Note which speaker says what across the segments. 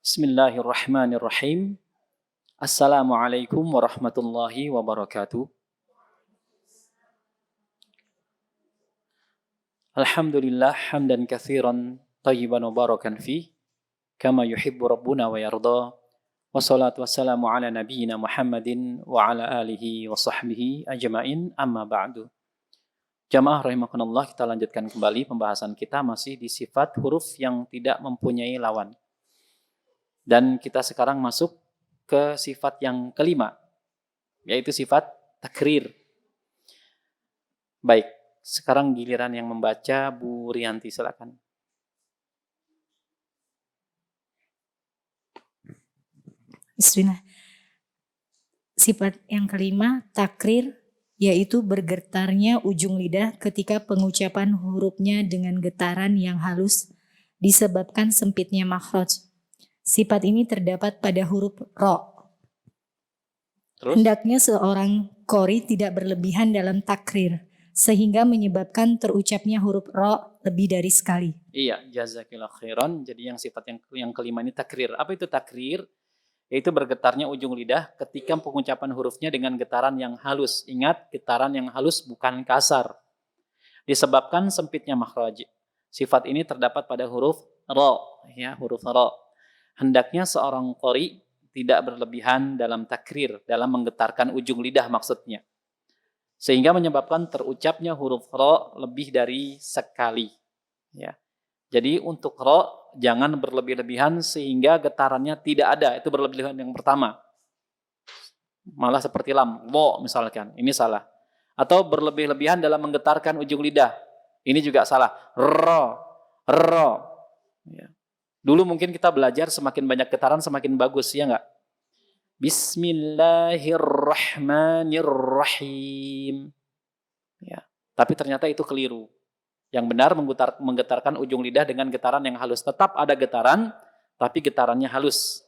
Speaker 1: Bismillahirrahmanirrahim. Assalamualaikum warahmatullahi wabarakatuh. Alhamdulillah hamdan katsiran tayyiban mubarakan fi kama yuhibbu rabbuna wa yarda. Wassalatu wassalamu ala nabiyyina Muhammadin wa ala alihi wa sahbihi ajma'in, amma ba'du. Jamaah rahimakumullah, kita lanjutkan kembali pembahasan kita masih di sifat huruf yang tidak mempunyai lawan. Dan kita sekarang masuk ke sifat yang kelima, yaitu sifat takrir. Baik, sekarang giliran yang membaca Bu Rianti, silakan.
Speaker 2: Bismillah. Sifat yang kelima, takrir, yaitu bergetarnya ujung lidah ketika pengucapan hurufnya dengan getaran yang halus disebabkan sempitnya makhraj. Sifat ini terdapat pada huruf ro.
Speaker 1: Terus?
Speaker 2: Hendaknya seorang qori tidak berlebihan dalam takrir, sehingga menyebabkan terucapnya huruf ro lebih dari sekali.
Speaker 1: Iya, jazakillah khairan. Jadi yang sifat yang kelima ini takrir. Apa itu takrir? Yaitu bergetarnya ujung lidah ketika pengucapan hurufnya dengan getaran yang halus. Ingat, getaran yang halus bukan kasar. Disebabkan sempitnya makhraj. Sifat ini terdapat pada huruf ro, ya, huruf ro. Hendaknya seorang qori tidak berlebihan dalam takrir, dalam menggetarkan ujung lidah maksudnya. Sehingga menyebabkan terucapnya huruf ro lebih dari sekali. Ya. Jadi untuk ro jangan berlebih-lebihan sehingga getarannya tidak ada. Itu berlebihan yang pertama. Malah seperti lam, wo misalkan. Ini salah. Atau berlebih-lebihan dalam menggetarkan ujung lidah. Ini juga salah. Ro. Ya. Dulu mungkin kita belajar semakin banyak getaran semakin bagus, ya enggak? Bismillahirrahmanirrahim. Ya. Tapi ternyata itu keliru. Yang benar menggetarkan ujung lidah dengan getaran yang halus. Tetap ada getaran, tapi getarannya halus.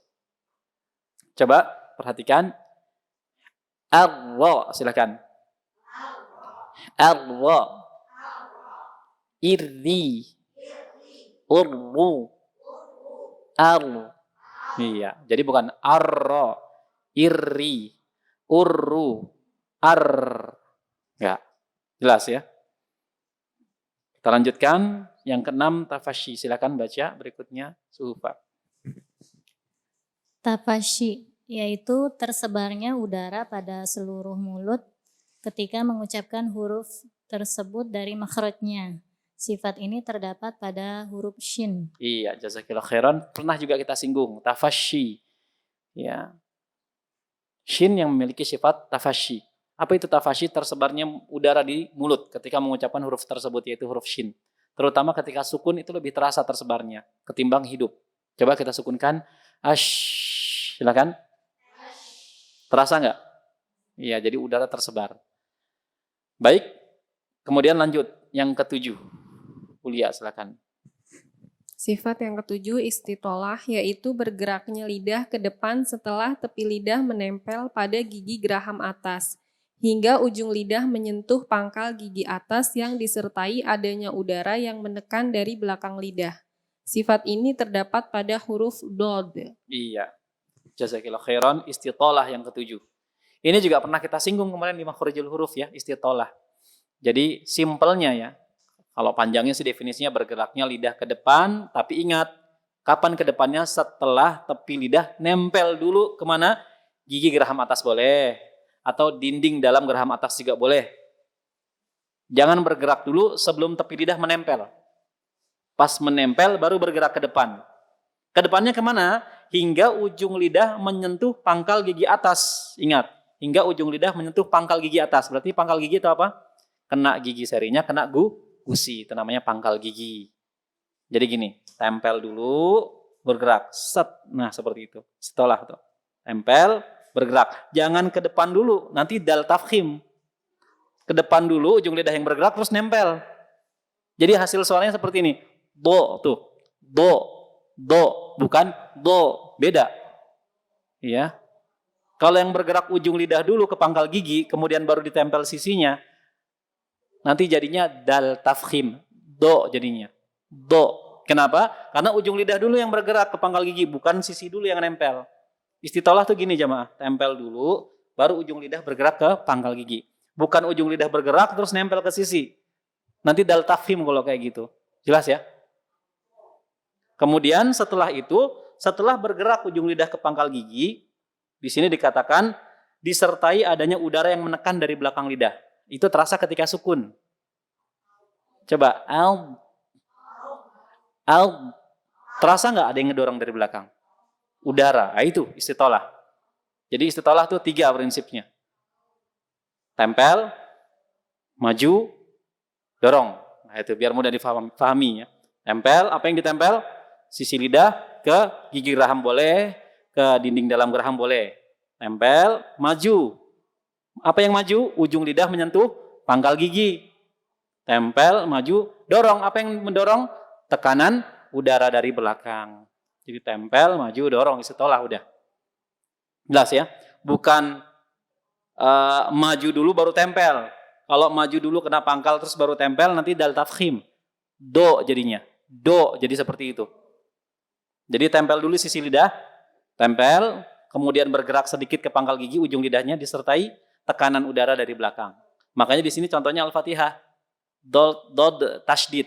Speaker 1: Coba perhatikan. Arro, silakan. Arro. Irri. Urru. Arru. Iya, jadi bukan arro. Irri. Urru. Ar. Enggak. Jelas ya? Kita lanjutkan yang keenam, tafasyi. Silakan baca berikutnya, Suhufa.
Speaker 3: Tafasyi, yaitu tersebarnya udara pada seluruh mulut ketika mengucapkan huruf tersebut dari makhrajnya. Sifat ini terdapat pada huruf shin.
Speaker 1: Iya, jazakillah khairan. Pernah juga kita singgung, tafasyi. Ya. Shin yang memiliki sifat tafasyi. Apa itu tafasyi? Tersebarnya udara di mulut ketika mengucapkan huruf tersebut, yaitu huruf shin. Terutama ketika sukun itu lebih terasa tersebarnya ketimbang hidup. Coba kita sukunkan. Ash. Silakan. Terasa nggak? Iya, jadi udara tersebar. Baik. Kemudian lanjut. Yang ketujuh. Ulia, silakan.
Speaker 4: Sifat yang ketujuh istitolah, yaitu bergeraknya lidah ke depan setelah tepi lidah menempel pada gigi geraham atas, hingga ujung lidah menyentuh pangkal gigi atas yang disertai adanya udara yang menekan dari belakang lidah. Sifat ini terdapat pada huruf dod.
Speaker 1: Iya. Jazakillah khairan, istitolah yang ketujuh. Ini juga pernah kita singgung kemarin di makhrijul huruf ya, istitolah. Jadi simpelnya ya, kalau panjangnya sih definisinya bergeraknya lidah ke depan, tapi ingat, kapan ke depannya? Setelah tepi lidah nempel dulu kemana? Gigi geraham atas boleh, atau dinding dalam geraham atas juga boleh. Jangan bergerak dulu sebelum tepi lidah menempel. Pas menempel baru bergerak ke depan. Ke depannya kemana? Hingga ujung lidah menyentuh pangkal gigi atas. Ingat, hingga ujung lidah menyentuh pangkal gigi atas. Berarti pangkal gigi itu apa? Kena gigi serinya, kena gusi. Itu namanya pangkal gigi. Jadi gini, tempel dulu, bergerak. Set. Nah, seperti itu. Setelah itu. Tempel, bergerak. Jangan ke depan dulu, nanti dal tafkhim. Ke depan dulu, ujung lidah yang bergerak, terus nempel. Jadi hasil suaranya seperti ini. Do, tuh. Do. Bukan do. Beda. Ya. Kalau yang bergerak ujung lidah dulu ke pangkal gigi, kemudian baru ditempel sisinya, nanti jadinya dal tafkhim. Do jadinya. Do. Kenapa? Karena ujung lidah dulu yang bergerak ke pangkal gigi, bukan sisi dulu yang nempel. Istitolah tuh gini jamaah, tempel dulu, baru ujung lidah bergerak ke pangkal gigi. Bukan ujung lidah bergerak terus nempel ke sisi. Nanti dal tafhim kalau kayak gitu. Jelas ya? Kemudian setelah itu, setelah bergerak ujung lidah ke pangkal gigi, di sini dikatakan disertai adanya udara yang menekan dari belakang lidah. Itu terasa ketika sukun. Coba, terasa nggak ada yang ngedorong dari belakang? Udara, nah itu istitolah. Jadi istitolah itu 3 prinsipnya. Tempel, maju, dorong. Nah itu biar mudah difahami ya. Tempel, apa yang ditempel? Sisi lidah ke gigi geraham boleh, ke dinding dalam geraham boleh. Tempel, maju. Apa yang maju? Ujung lidah menyentuh pangkal gigi. Tempel, maju, dorong. Apa yang mendorong? Tekanan udara dari belakang. Jadi tempel, maju, dorong, istitolah udah. Jelas ya? Bukan maju dulu baru tempel. Kalau maju dulu kena pangkal terus baru tempel, nanti dal tafkhim. Do jadinya. Do jadi seperti itu. Jadi tempel dulu sisi lidah, tempel, kemudian bergerak sedikit ke pangkal gigi, ujung lidahnya disertai tekanan udara dari belakang. Makanya di sini contohnya Al-Fatihah. Dod tasydid.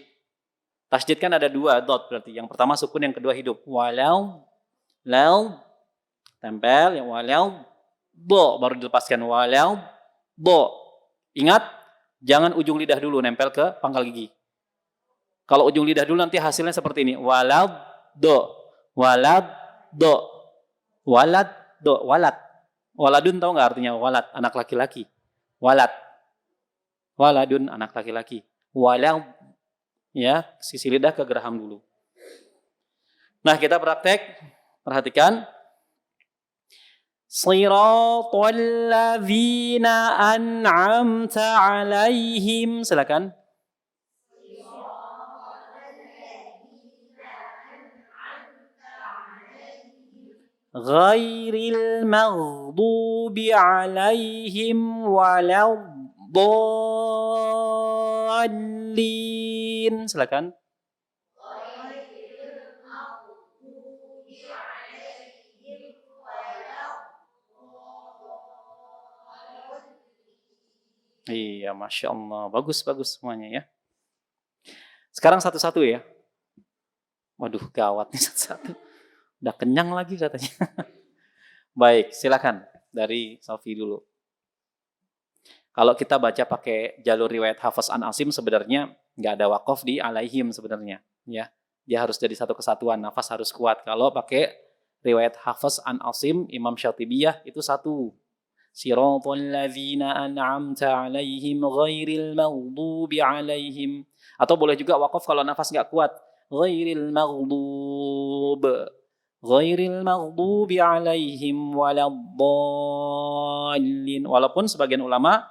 Speaker 1: Tasydid kan ada 2 dot berarti. Yang pertama sukun, yang kedua hidup. Walau, lau, tempel, yang walau, bo, baru dilepaskan. Walau, bo. Ingat, jangan ujung lidah dulu nempel ke pangkal gigi. Kalau ujung lidah dulu nanti hasilnya seperti ini. Walau, do. Walad, do. Walad, do. Walad. Waladun tahu nggak artinya walad? Anak laki-laki. Walad. Waladun, anak laki-laki. Walau, ya, sisi lidah ke geraham dulu. Nah, kita praktek. Perhatikan. Shiratal ladzina an'amta 'alaihim. Silakan. Ghairil maghdubi 'alaihim waladdallin. Silakan. Iya, Masya Allah. Bagus semuanya ya. Sekarang satu-satu ya. Waduh, gawat nih satu-satu. Udah kenyang lagi katanya. Baik, silakan. Dari Sofi dulu. Kalau kita baca pakai jalur riwayat Hafs an Asim, sebenarnya nggak ada wakof di alaihim sebenarnya. Ya, dia harus jadi satu kesatuan. Nafas harus kuat. Kalau pakai riwayat Hafs an Asim, Imam Syatibiyah itu satu. Siratal ladzina an'amta 'alaihim ghairil maghdubi 'alaihim. Atau boleh juga wakof kalau nafas nggak kuat. Ghairil maghdubi 'alaihim waladdallin. Walaupun sebagian ulama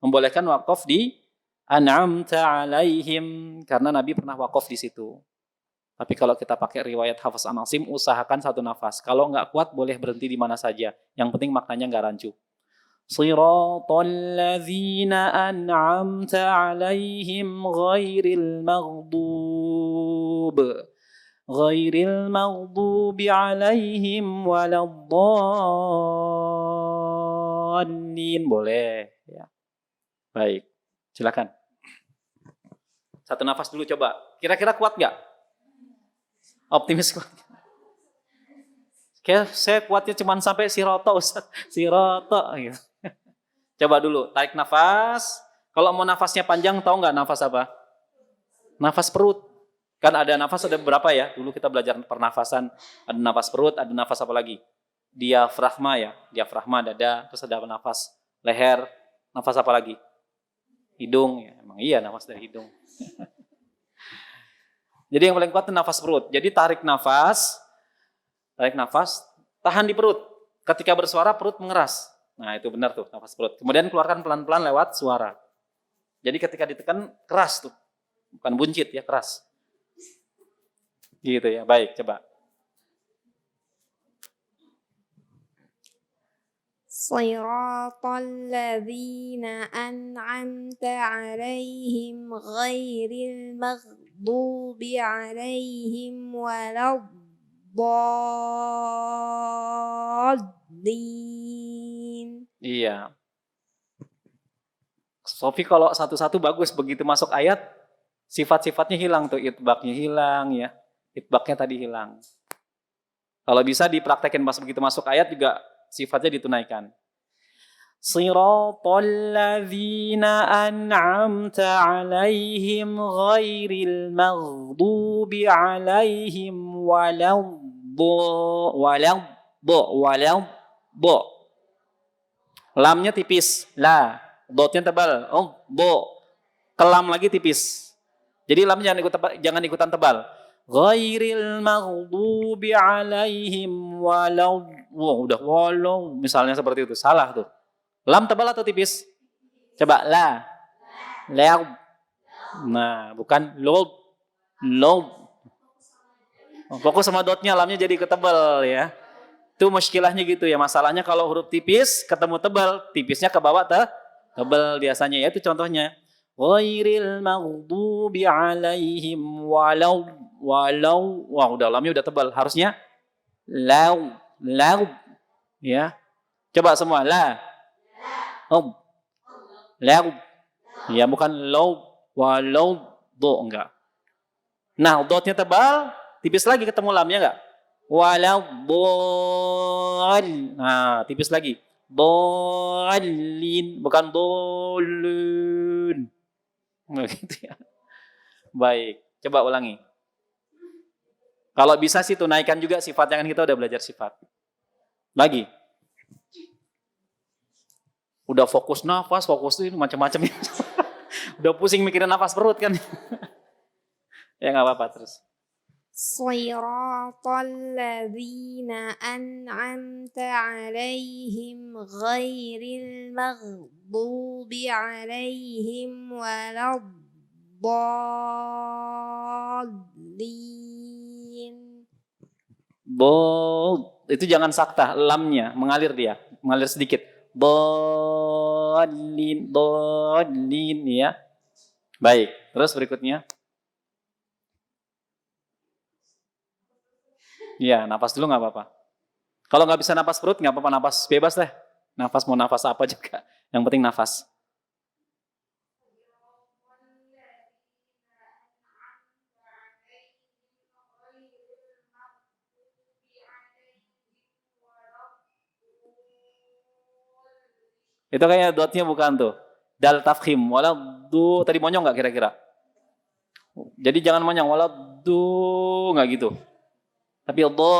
Speaker 1: membolehkan wakof di an'amta 'alaihim karena Nabi pernah wakof di situ. Tapi kalau kita pakai riwayat Hafs an Asim, usahakan satu nafas. Kalau nggak kuat boleh berhenti di mana saja. Yang penting maknanya nggak rancu. Shiratal ladzina an'amta 'alaihim ghairil maghdubi 'alaihim waladdallin. Boleh ya. Baik. Silakan. Satu nafas dulu coba. Kira-kira kuat nggak? Optimis kuat. Kayak saya kuatnya cuma sampai siroto, Ustaz. Siroto gitu. Coba dulu, tarik nafas. Kalau mau nafasnya panjang, tahu nggak nafas apa? Nafas perut. Kan ada nafas, ada beberapa ya. Dulu kita belajar pernafasan. Ada nafas perut, ada nafas apa lagi? Diafragma ya. Diafragma, dada. Terus ada nafas leher. Nafas apa lagi? Hidung. Ya, emang iya nafas dari hidung. Jadi yang paling kuat itu nafas perut. Jadi tarik nafas, tahan di perut. Ketika bersuara perut mengeras. Nah itu benar tuh nafas perut. Kemudian keluarkan pelan-pelan lewat suara. Jadi ketika ditekan keras tuh. Bukan buncit ya, keras. Gitu ya, baik coba.
Speaker 5: Shiratal ladzina an'amta 'alaihim ghairil maghdubi المغضوب عليهم ولا الضالين.
Speaker 1: Iya. Sofi kalau satu-satu bagus, begitu masuk ayat sifat-sifatnya hilang tuh, itbaknya hilang ya. Itbaknya tadi hilang. Kalau bisa dipraktekin pas begitu masuk ayat juga sifatnya ditunaikan. Siratal ladzina an'amta 'alaihim ghairil maghdubi 'alaihim waladhdallin. Lamnya tipis, la. Dotnya tebal, bo. Kelam lagi tipis. Jadi lamnya jangan ikutan tebal. Ghairil maghdubi 'alaihim udah walau misalnya seperti itu. Salah tuh. Lam tebal atau tipis? Coba la. Laub. Nah, bukan lob. Fokus sama dotnya, lamnya jadi ketebal ya. Itu muskilahnya gitu ya. Masalahnya kalau huruf tipis ketemu tebal, tipisnya ke bawah tebal biasanya ya. Itu contohnya. Ghairil maghdubi 'alaihim walau. Wah, udah lamnya udah tebal. Harusnya lau ya. Coba semua la. Lau. Ya, bukan law walau do enggak. Nah, dotnya tebal, tipis lagi ketemu lamnya enggak? Walau bol. Nah, tipis lagi. Bolin, bukan bolun. Gitu ya. Baik, coba ulangi. Kalau bisa sih tunaikan juga sifat, jangan kita udah belajar sifat. Lagi. Udah fokus nafas, fokus itu macam-macam. Udah pusing mikirin nafas perut kan. Ya nggak apa-apa terus.
Speaker 5: Siratal ladzina an'amta 'alaihim ghairil maghdubi 'alaihim waladhdallin.
Speaker 1: Itu jangan sakta, lamnya mengalir sedikit. Dolin ya. Baik, terus berikutnya. Ya, nafas dulu nggak apa-apa. Kalau nggak bisa nafas perut nggak apa-apa, nafas bebas deh. Nafas mau nafas apa juga, yang penting nafas. Itu kayaknya dotnya bukan tuh. Dal tafkhim. Waladu. Tadi monyong nggak kira-kira? Jadi jangan monyong. Waladu. Nggak gitu. Tapi do.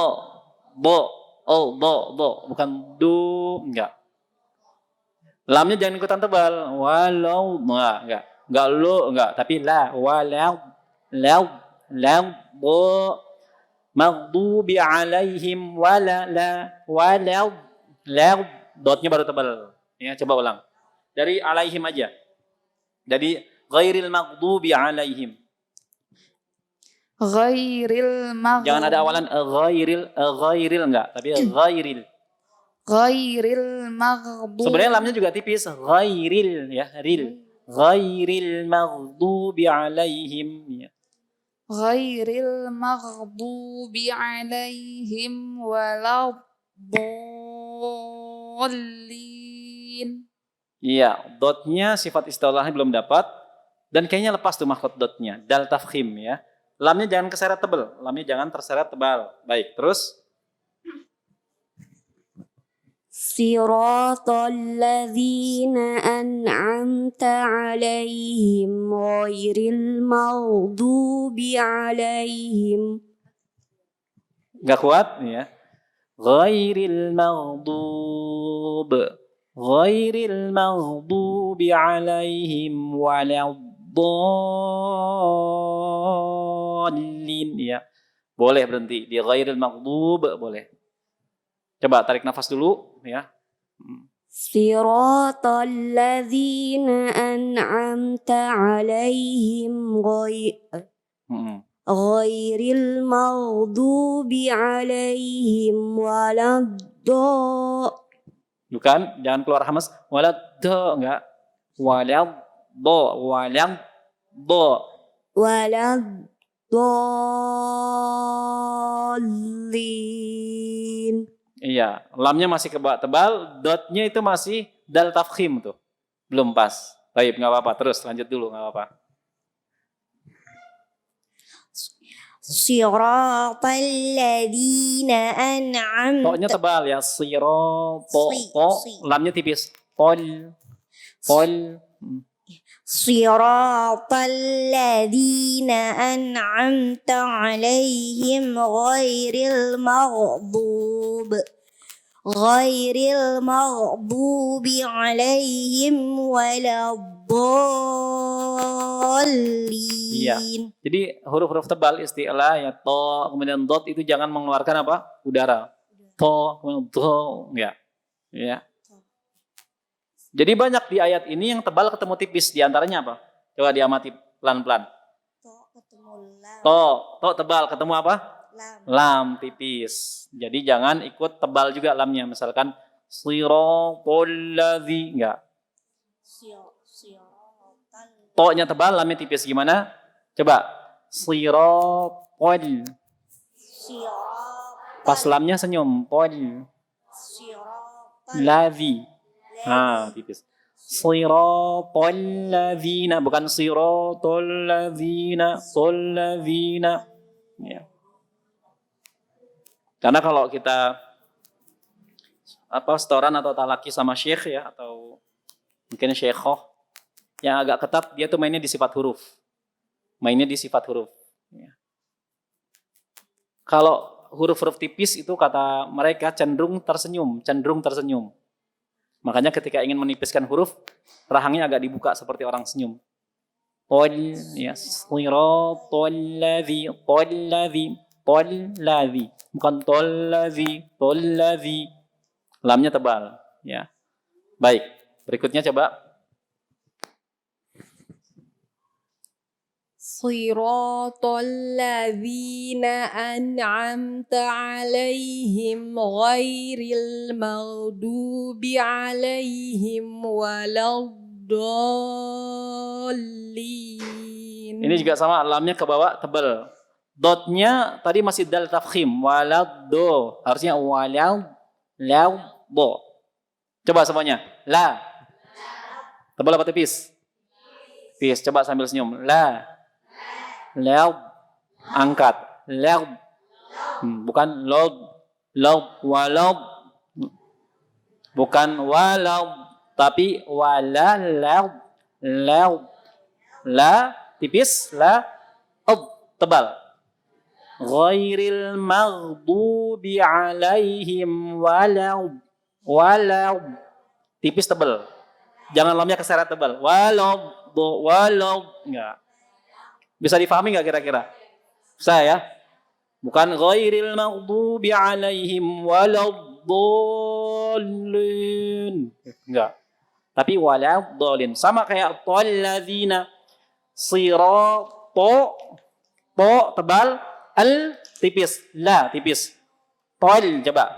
Speaker 1: Bukan do. Nggak. Lamnya jangan ikutan tebal. Walau. Nggak. Nggak lo. Nggak. Tapi la. Walau. Do. Maghdubi alaihim. Walau. Dotnya baru tebal. Ya, coba ulang. Dari alaihim aja. Jadi ghairil maghdubi alaihim.
Speaker 6: Ghairil maghdubi.
Speaker 1: Jangan ada awalan ghairil enggak, tapi ghairil.
Speaker 6: Ghairil maghdubi.
Speaker 1: Sebenarnya lamnya juga tipis, ghairil ya, ril. Ghairil maghdubi alaihim ya.
Speaker 6: Ghairil maghdubi alaihim waladdallin.
Speaker 1: Iya, dotnya sifat istilahnya belum dapat dan kayaknya lepas tuh mahkot dotnya. Dal tafkhim ya. Lamnya jangan keseret tebal, lamnya jangan terseret tebal. Baik, terus
Speaker 5: Siratal ladzina an'amta 'alaihim ghairil maghdubi 'alaihim.
Speaker 1: nggak kuat ya. Ghairil maghdubi alaihim waladdallin ya. Boleh berhenti di ghairil maghdub boleh. Coba tarik nafas dulu ya.
Speaker 5: Siratal ladzina an'amta 'alaihim ghairil maghdubi alaihim waladdallin.
Speaker 1: Bukan, jangan keluar hamas. Waladdo, enggak. Waladdo.
Speaker 5: الضالين.
Speaker 1: Iya, lamnya masih tebal, dotnya itu masih dal tafkhim tuh. Belum pas. Baik, nggak apa-apa. Terus lanjut dulu, nggak apa-apa.
Speaker 5: صراط الذين أنعمت.
Speaker 1: To-nya tebal ya, siro,
Speaker 5: Si.
Speaker 1: lamnya tipis. Pol.
Speaker 5: صراط الذين أنعمت عليهم غير المغضوب عليهم ولا الضالين.
Speaker 1: Iya. Jadi huruf-huruf tebal istilah ya to kemudian dot itu jangan mengeluarkan apa? Udara. To kemudian do enggak. Ya. Jadi banyak di ayat ini yang tebal ketemu tipis, di antaranya apa? Coba diamati pelan-pelan. To tebal ketemu apa? Lam tipis. Jadi jangan ikut tebal juga lamnya. Misalkan siratal ladzi enggak. To-nya tebal, lamnya tipis. Gimana? Coba. Siratal. Pas lamnya senyum. Pol. Ladzi. Nah, tipis. Siratal ladzina, bukan siratal ladzina, tol ladzina. Ya. Karena kalau kita setoran atau talaki sama syekh ya, atau mungkin syekhoh yang agak ketat, dia tuh mainnya di sifat huruf. Ya. Kalau huruf-huruf tipis itu kata mereka cenderung tersenyum. Makanya ketika ingin menipiskan huruf, rahangnya agak dibuka seperti orang senyum. Tol, ya, siratal ladzi, bukan tol ladzi. Lamnya tebal, ya. Baik, berikutnya coba.
Speaker 4: Siratal ladzina an'amta 'alaihim ghairil maghdubi 'alaihim waladdallin.
Speaker 1: Ini juga sama, lamnya ke bawah tebal. Dotnya tadi masih dal tafkhim, waladdo. Harusnya do. Coba semuanya. La. Tebal apa tipis? Tipis. Coba sambil senyum. La. Laub. Angkat. Laub. Bukan log. Walaub. Bukan walaub. Tapi walalaub. Laub. La. Tipis. La. Tebal. Ghairil maghdubi alaihim walau tipis tebal. Jangan lamnya keseret tebal. Walau enggak. Bisa difahami enggak kira-kira? Bisa ya? Bukan ghairil maghdubi alaihim waladdallin. Enggak. Tapi waladdallin sama kayak talladzina sirato tebal, al tipis, la tipis. Tol coba.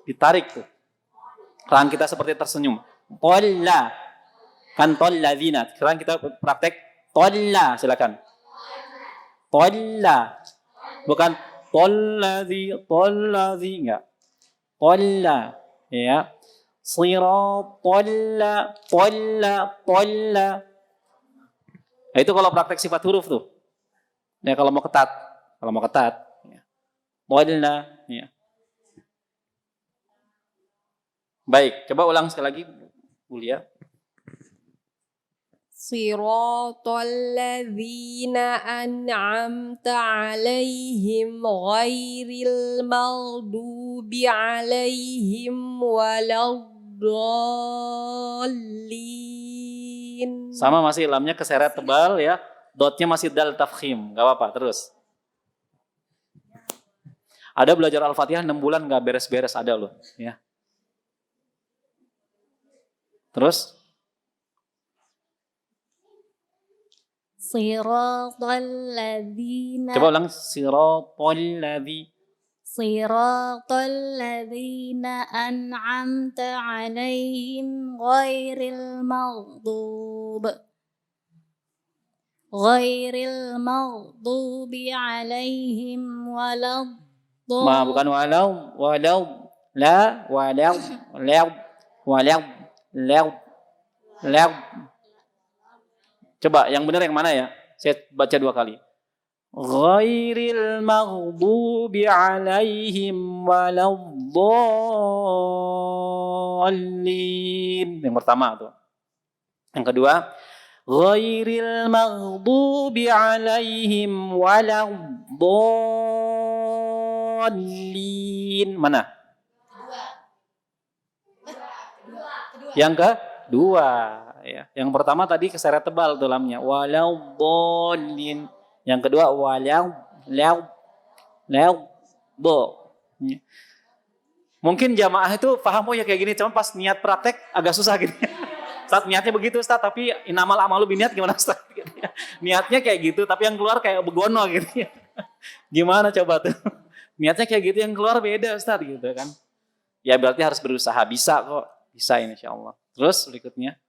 Speaker 1: Ditarik tuh. Rahang kita seperti tersenyum. Tolla. Kan tolladzina. Sekarang kita praktek tolla, silakan. Tolla. Bukan tolladzi enggak. Tolla, ya. Siratal tolla. Nah, itu kalau praktek sifat huruf tuh. Ya kalau mau ketat, ya. Tolla, ya. Baik, coba ulang sekali lagi, Bulia.
Speaker 4: Siratal ladzina an'amta 'alaihim ghairil maghdubi 'alaihim waladdallin.
Speaker 1: Sama masih lamnya keseret tebal ya, dotnya masih dal tafkhim, gak apa-apa, terus. Ada belajar Al-Fatihah 6 bulan gak beres-beres, ada loh, ya. Terus?
Speaker 3: Siratal ladzina.
Speaker 1: Coba ulang, siratal
Speaker 3: ladzina an'amta 'alaihim ghairil maghdub ghairil maghdubi alaihim
Speaker 1: Bukan walau, la, walau, lew. Coba yang benar yang mana ya? Saya baca 2 kali. Ghairil maghdubi alaihim waladdallin. Yang pertama tuh. Yang kedua, ghairil maghdubi alaihim waladdallin. Mana? Yang kedua, ya. Yang pertama tadi keseret tebal tuh lamnya. Waladdallin. Yang kedua bo. Mungkin jamaah itu paham ya kayak gini, cuma pas niat praktek agak susah gitu. Ustaz niatnya begitu Ustaz, tapi inamal amalu biniat gimana Ustaz? Niatnya kayak gitu, tapi yang keluar kayak begono gitu. Gimana coba tuh? Niatnya kayak gitu, yang keluar beda Ustaz gitu kan. Ya berarti harus berusaha, bisa kok. Bisa insyaallah. Terus berikutnya.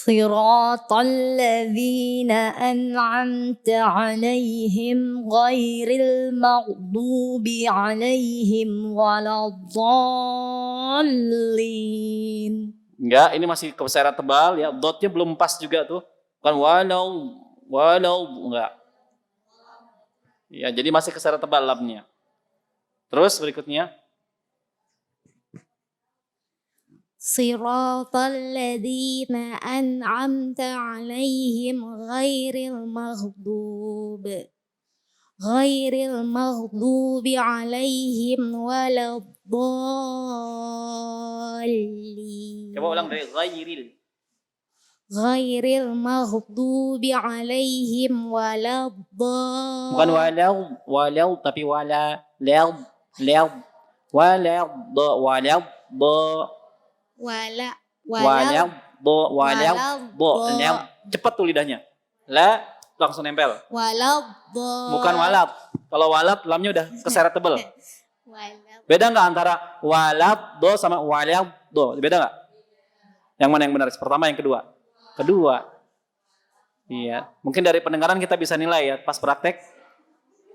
Speaker 2: Siratal ladzina an'amta 'alaihim ghairil maghdubi 'alaihim waladdallin.
Speaker 1: Enggak, ini masih keseret tebal ya. Dotnya belum pas juga tuh. Bukan walau enggak. Ya, jadi masih keseret tebal lamnya. Terus berikutnya.
Speaker 5: Siratal ladzina an'amta 'alaihim ghairil maghdubi 'alaihim waladdallin.
Speaker 1: Coba ulang dari
Speaker 5: Ghairil maghdubi 'alaihim waladdallin.
Speaker 1: bukan walau tapi walau cepat tuh lidahnya. La langsung nempel. Bukan walab. Kalau walab lamnya udah keseret tebel. Beda nggak antara walab do sama walab do? Beda nggak? Yang mana yang benar? Pertama yang kedua? Kedua. Iya. Mungkin dari pendengaran kita bisa nilai ya. Pas praktek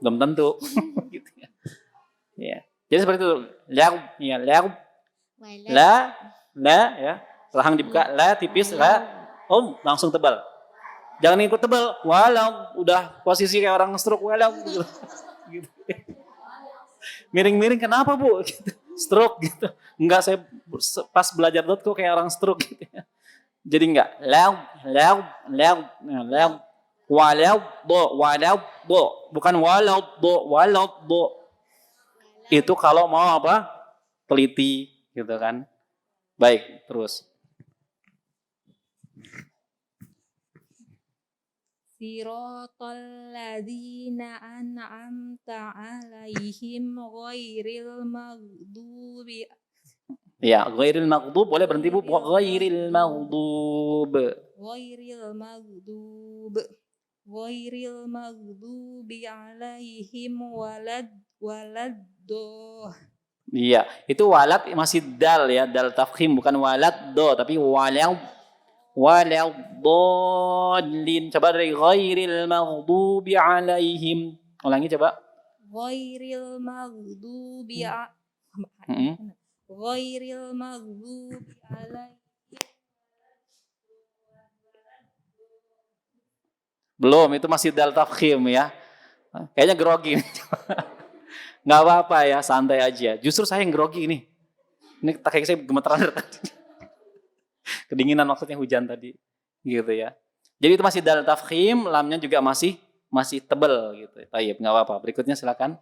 Speaker 1: belum tentu. Gitu ya. Iya. Jadi seperti itu. La ya. Rahang dibuka, la tipis, langsung tebal. Jangan ikut tebal, walau udah posisi kayak orang stroke walau gitu. Miring-miring kenapa Bu? Gitu. Stroke gitu. Enggak, saya pas belajar dot kok kayak orang stroke gitu ya. Jadi enggak walau bo, bukan walau bo. Itu kalau mau apa? Teliti gitu kan. Baik, terus.
Speaker 4: Siratal ladzina an'amta 'alaihim ghairil maghdubi.
Speaker 1: Ya, ghairil maghdub boleh berhenti Bu. Ghairil maghdub.
Speaker 4: Ghairil maghdubi alaihim waladdo.
Speaker 1: Iya, itu walad masih dal ya, dal tafkhim bukan walad do tapi waladdallin. Coba dari ghairil maghdubi alaihim. Ulangi coba.
Speaker 4: Ghairil maghdubi ghairil maghdubi alaihim.
Speaker 1: Belum, itu masih dal tafkhim ya. Kayaknya grogi. Nggak apa-apa ya, santai aja. Justru saya yang grogi ini. Ini kaki saya gemeteran tadi. Kedinginan maksudnya hujan tadi. Gitu ya. Jadi itu masih dal tafkhim, lamnya juga masih tebal gitu. Tayyib, nggak apa-apa. Berikutnya silakan.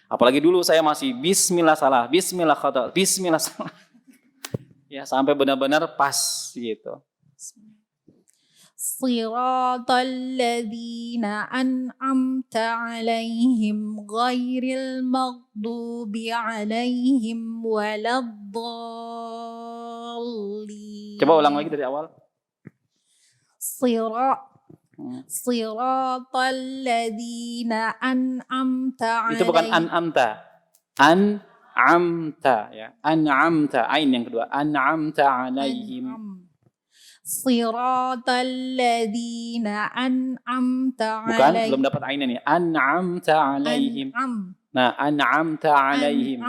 Speaker 1: Apalagi dulu saya masih bismillah salah, bismillah khata, bismillah salah. Ya, sampai benar-benar pas gitu.
Speaker 2: Siratal ladzina an'amta 'alaihim ghairil maghdubi 'alaihim waladdallin.
Speaker 1: Coba ulang lagi dari awal.
Speaker 2: Siratal ladzina an'amta 'alaihim.
Speaker 1: Itu bukan an'amta. amta ya. An'amta, ain yang kedua. An'amta alaihim.
Speaker 2: Siratal ladzina an'amta
Speaker 1: Bukan,
Speaker 2: alaihim.
Speaker 1: belum dapat ainnya nih. An'amta alaihim. Nah, an'amta alaihim.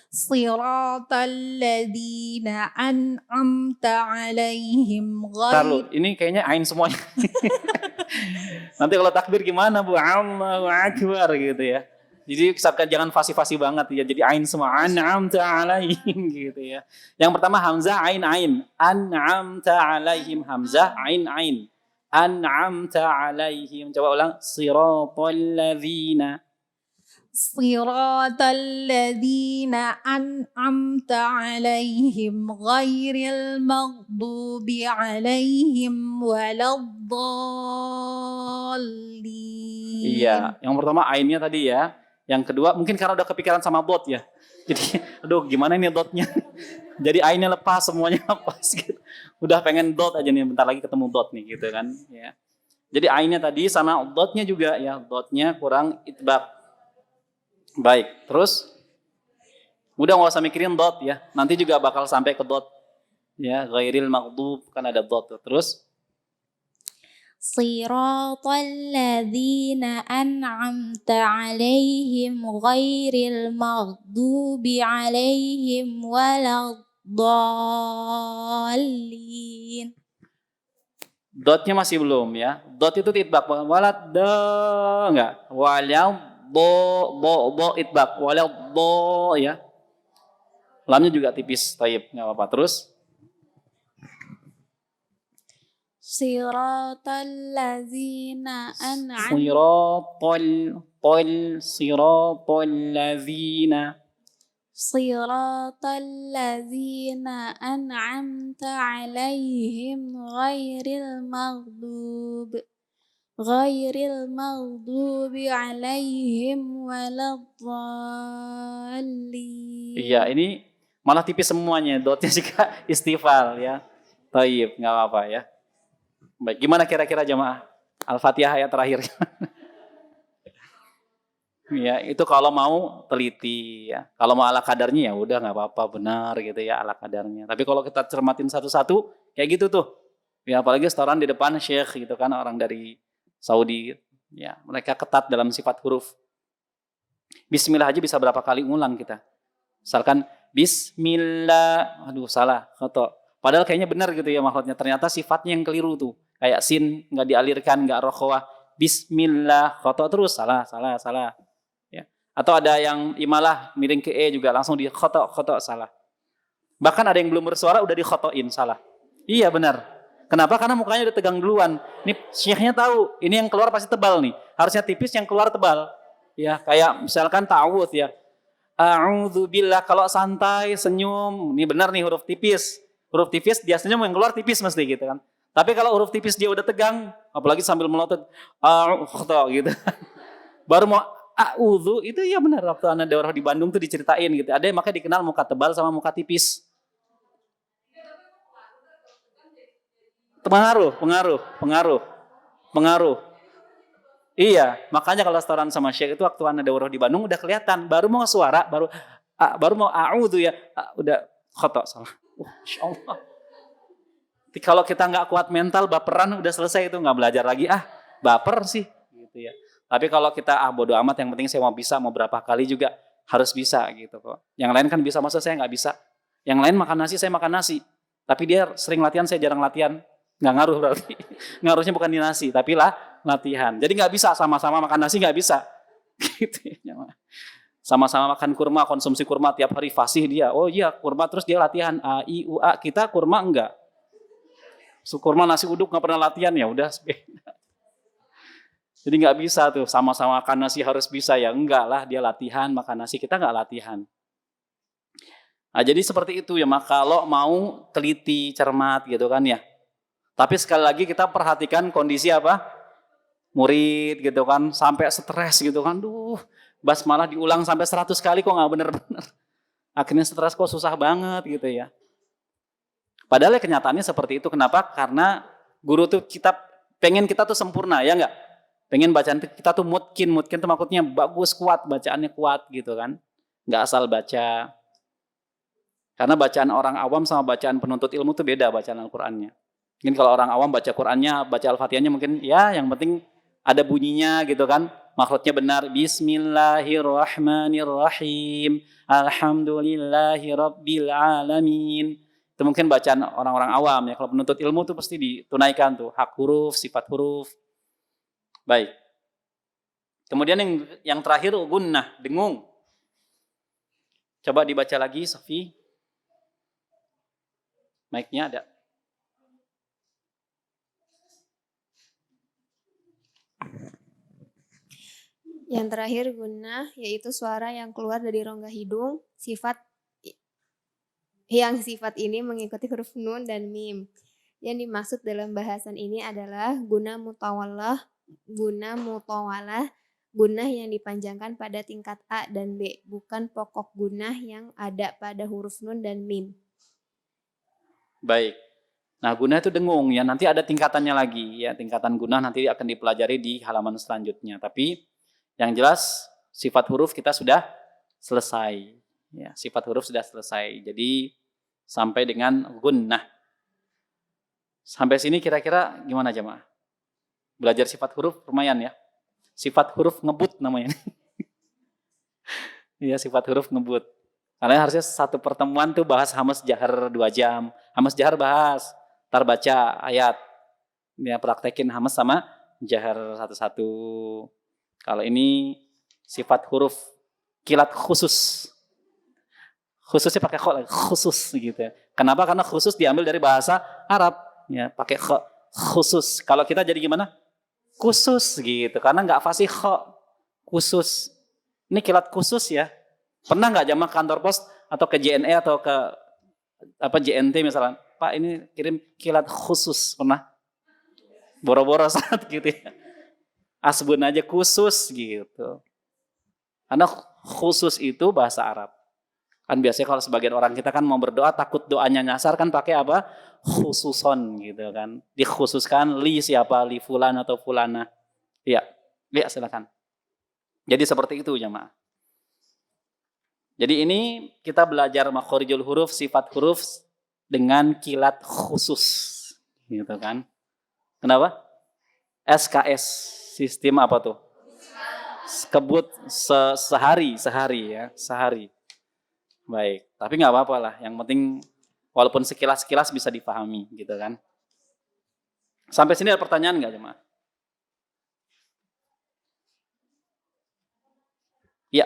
Speaker 2: Siratal ladzina an'amta alaihim
Speaker 1: Taruh, ini kayaknya ain semuanya. Nanti kalau takbir gimana Bu? Allahu Akbar gitu ya. Jadi jangan fasih-fasih banget ya. Jadi ain semua. An'amta alaihim gitu ya. Yang pertama hamzah ain ain. An'amta alaihim hamzah ain ain. An'amta alaihim. Coba ulang. Siratal ladzina.
Speaker 2: Siratal ladzina an'amta alaihim ghairil maghdubi alaihim waladdallin.
Speaker 1: Iya, yang pertama ainnya tadi ya. Yang kedua mungkin karena udah kepikiran sama dot ya. Jadi aduh gimana ini dotnya. Jadi ainnya lepas, semuanya lepas gitu. Udah pengen dot aja nih, bentar lagi ketemu dot nih gitu kan ya. Jadi ainnya tadi sama dotnya juga ya. Dotnya kurang itbaq. Baik, terus udah nggak usah mikirin dot ya. Nanti juga bakal sampai ke dot ya. Ghairil maghdub kan ada dot tuh. Terus
Speaker 5: Siratal ladzina an'amta alaihim ghairil maghdubi alaihim waladdallin.
Speaker 1: dotnya masih belum ya. Dot itu itbaq. Walad enggak. Walau bo itbaq. Walau bo ya. Lamnya juga tipis. Taib, enggak apa-apa. Terus
Speaker 5: Siratal ladzina an'amta
Speaker 1: siratal ladzina.
Speaker 5: Siratal ladzina an'amta alaihim ghairil maghdubi alaihim waladdallin.
Speaker 1: Iya, ini malah tipis semuanya. Dotnya juga istifal ya. Taib, enggak apa-apa ya. Baik, gimana kira-kira jamaah? Al-Fatihah ayat terakhir. Ya, itu kalau mau teliti ya. Kalau mau ala kadarnya ya udah nggak apa-apa, benar gitu ya ala kadarnya. Tapi kalau kita cermatin satu-satu kayak gitu tuh. Ya apalagi setoran di depan syekh gitu kan, orang dari Saudi ya. Mereka ketat dalam sifat huruf. Bismillah aja bisa berapa kali ulang kita. Misalkan bismillah, aduh salah, khoto. Padahal kayaknya benar gitu ya makhluknya. Ternyata sifatnya yang keliru tuh. Kayak sin nggak dialirkan, nggak rokhwah. Bismillah, khoto terus salah. Ya. Atau ada yang imalah miring ke e juga langsung di khoto salah. Bahkan ada yang belum bersuara udah di khotoin salah. Iya benar. Kenapa? Karena mukanya udah tegang duluan. Ini syekhnya tahu, ini yang keluar pasti tebal nih. Harusnya tipis, yang keluar tebal. Ya, kayak misalkan ta'awudz ya. A'udzubillah, kalau santai, senyum, ini benar nih huruf tipis. Huruf tipis dia senyum, yang keluar tipis mesti gitu kan. Tapi kalau huruf tipis dia udah tegang, apalagi sambil melotot gitu. Baru mau a'udzu, itu ya benar waktu anak daurah di Bandung tuh diceritain gitu. Ada yang makanya dikenal muka tebal sama muka tipis. Pengaruh. Iya, makanya kalau setoran sama syekh itu waktu anak daurah di Bandung udah kelihatan. Baru mau suara, baru mau a'udzu ya, udah khoto salah. Insyaallah. Kalau kita nggak kuat mental, baperan udah selesai itu, nggak belajar lagi, baper sih gitu ya. Tapi kalau kita bodo amat, yang penting saya mau bisa, mau berapa kali juga harus bisa gitu kok. Yang lain kan bisa, masa saya nggak bisa. Yang lain makan nasi, saya makan nasi. Tapi dia sering latihan, saya jarang latihan. Nggak ngaruh berarti. Ngaruhnya bukan di nasi, tapi latihan. Jadi nggak bisa sama-sama makan nasi, nggak bisa. Gitu ya. Sama-sama makan kurma, konsumsi kurma tiap hari, fasih dia. Oh iya kurma, terus dia latihan A, I, U, A. Kita kurma enggak. Kurma nasi uduk nggak pernah latihan, ya udah. Jadi nggak bisa tuh sama-sama makan nasi harus bisa, ya enggak lah, dia latihan makan nasi, kita nggak latihan. Nah, jadi seperti itu ya, maka kalau mau teliti, cermat gitu kan ya. Tapi sekali lagi kita perhatikan kondisi apa? Murid gitu kan, sampai stres gitu kan, basmalah diulang sampai 100 kali kok nggak bener-bener. Akhirnya stres kok susah banget gitu ya. Padahal kenyataannya seperti itu. Kenapa? Karena guru tuh pengen kita tuh sempurna, ya enggak? Pengen bacaan kita tuh mutkin tuh maksudnya bagus, kuat, bacaannya kuat gitu kan. nggak asal baca. Karena bacaan orang awam sama bacaan penuntut ilmu itu beda bacaan Al-Qur'annya. Mungkin kalau orang awam baca Qur'annya, baca Al-Fatihahnya mungkin ya yang penting ada bunyinya gitu kan. Makhrajnya benar. Bismillahirrahmanirrahim. Alhamdulillahirabbil alamin. Itu mungkin bacaan orang-orang awam ya. Kalau penuntut ilmu itu pasti ditunaikan tuh hak huruf, sifat huruf. Baik. Kemudian yang terakhir gunnah, dengung. Coba dibaca lagi, Sofi. Mic-nya ada.
Speaker 7: Yang terakhir gunnah, yaitu suara yang keluar dari rongga hidung, sifat ini mengikuti huruf nun dan mim. Yang dimaksud dalam bahasan ini adalah gunnah mutawalah, gunnah yang dipanjangkan pada tingkat A dan B, bukan pokok gunnah yang ada pada huruf nun dan mim.
Speaker 1: Baik. Nah, gunnah itu dengung ya. Nanti ada tingkatannya lagi ya. Tingkatan gunnah nanti akan dipelajari di halaman selanjutnya. Tapi yang jelas sifat huruf kita sudah selesai. Ya, sifat huruf sudah selesai. Jadi sampai dengan gunnah. Sampai sini kira-kira gimana jemaah? Belajar sifat huruf lumayan ya. Sifat huruf ngebut namanya. Iya, sifat huruf ngebut. Karena harusnya satu pertemuan tuh bahas hamas jahar 2 jam. Hamas jahar bahas. Ntar baca ayat. Ya, praktekin hamas sama jahar satu-satu. Kalau ini sifat huruf kilat khusus. Khususnya pakai kho, khusus gitu ya. Kenapa? Karena khusus diambil dari bahasa Arab. Ya, pakai kho, khusus. Kalau kita jadi gimana? Khusus gitu. Karena nggak fasih kho, khusus. Ini kilat khusus ya. Pernah nggak jamaah kantor pos atau ke JNE atau ke JNT misalnya? Pak ini kirim kilat khusus. Pernah? Boro-boro saat gitu ya. Asbun aja khusus gitu. Karena khusus itu bahasa Arab. Kan biasanya kalau sebagian orang kita kan mau berdoa takut doanya nyasar kan pakai apa? Khususon gitu kan. Dikhususkan li siapa? Li fulan atau fulana. Iya, ya silakan. Jadi seperti itu jemaah. Jadi ini kita belajar makhorijul huruf, sifat huruf dengan kilat khusus. Gitu kan. Kenapa? SKS. Sistem apa tuh? Kebut sehari ya, sehari. Baik, tapi nggak apa-apa lah. Yang penting walaupun sekilas-sekilas bisa dipahami, gitu kan? Sampai sini ada pertanyaan nggak jemaah? Ya.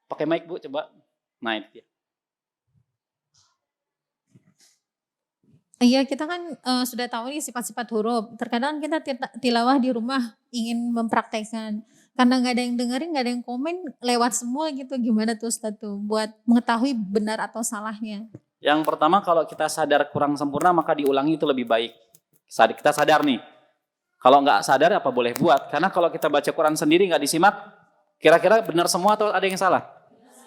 Speaker 1: Pakai mic Bu, coba naik ya.
Speaker 8: Iya, kita kan sudah tahu nih sifat-sifat huruf. Terkadang kita tilawah di rumah ingin mempraktekkan. Karena nggak ada yang dengerin, nggak ada yang komen, lewat semua gitu. Gimana tuh Ustaz tuh buat mengetahui benar atau salahnya?
Speaker 1: Yang pertama kalau kita sadar kurang sempurna maka diulangi itu lebih baik. Kita sadar nih. Kalau nggak sadar apa boleh buat. Karena kalau kita baca Quran sendiri nggak disimak, kira-kira benar semua atau ada yang salah?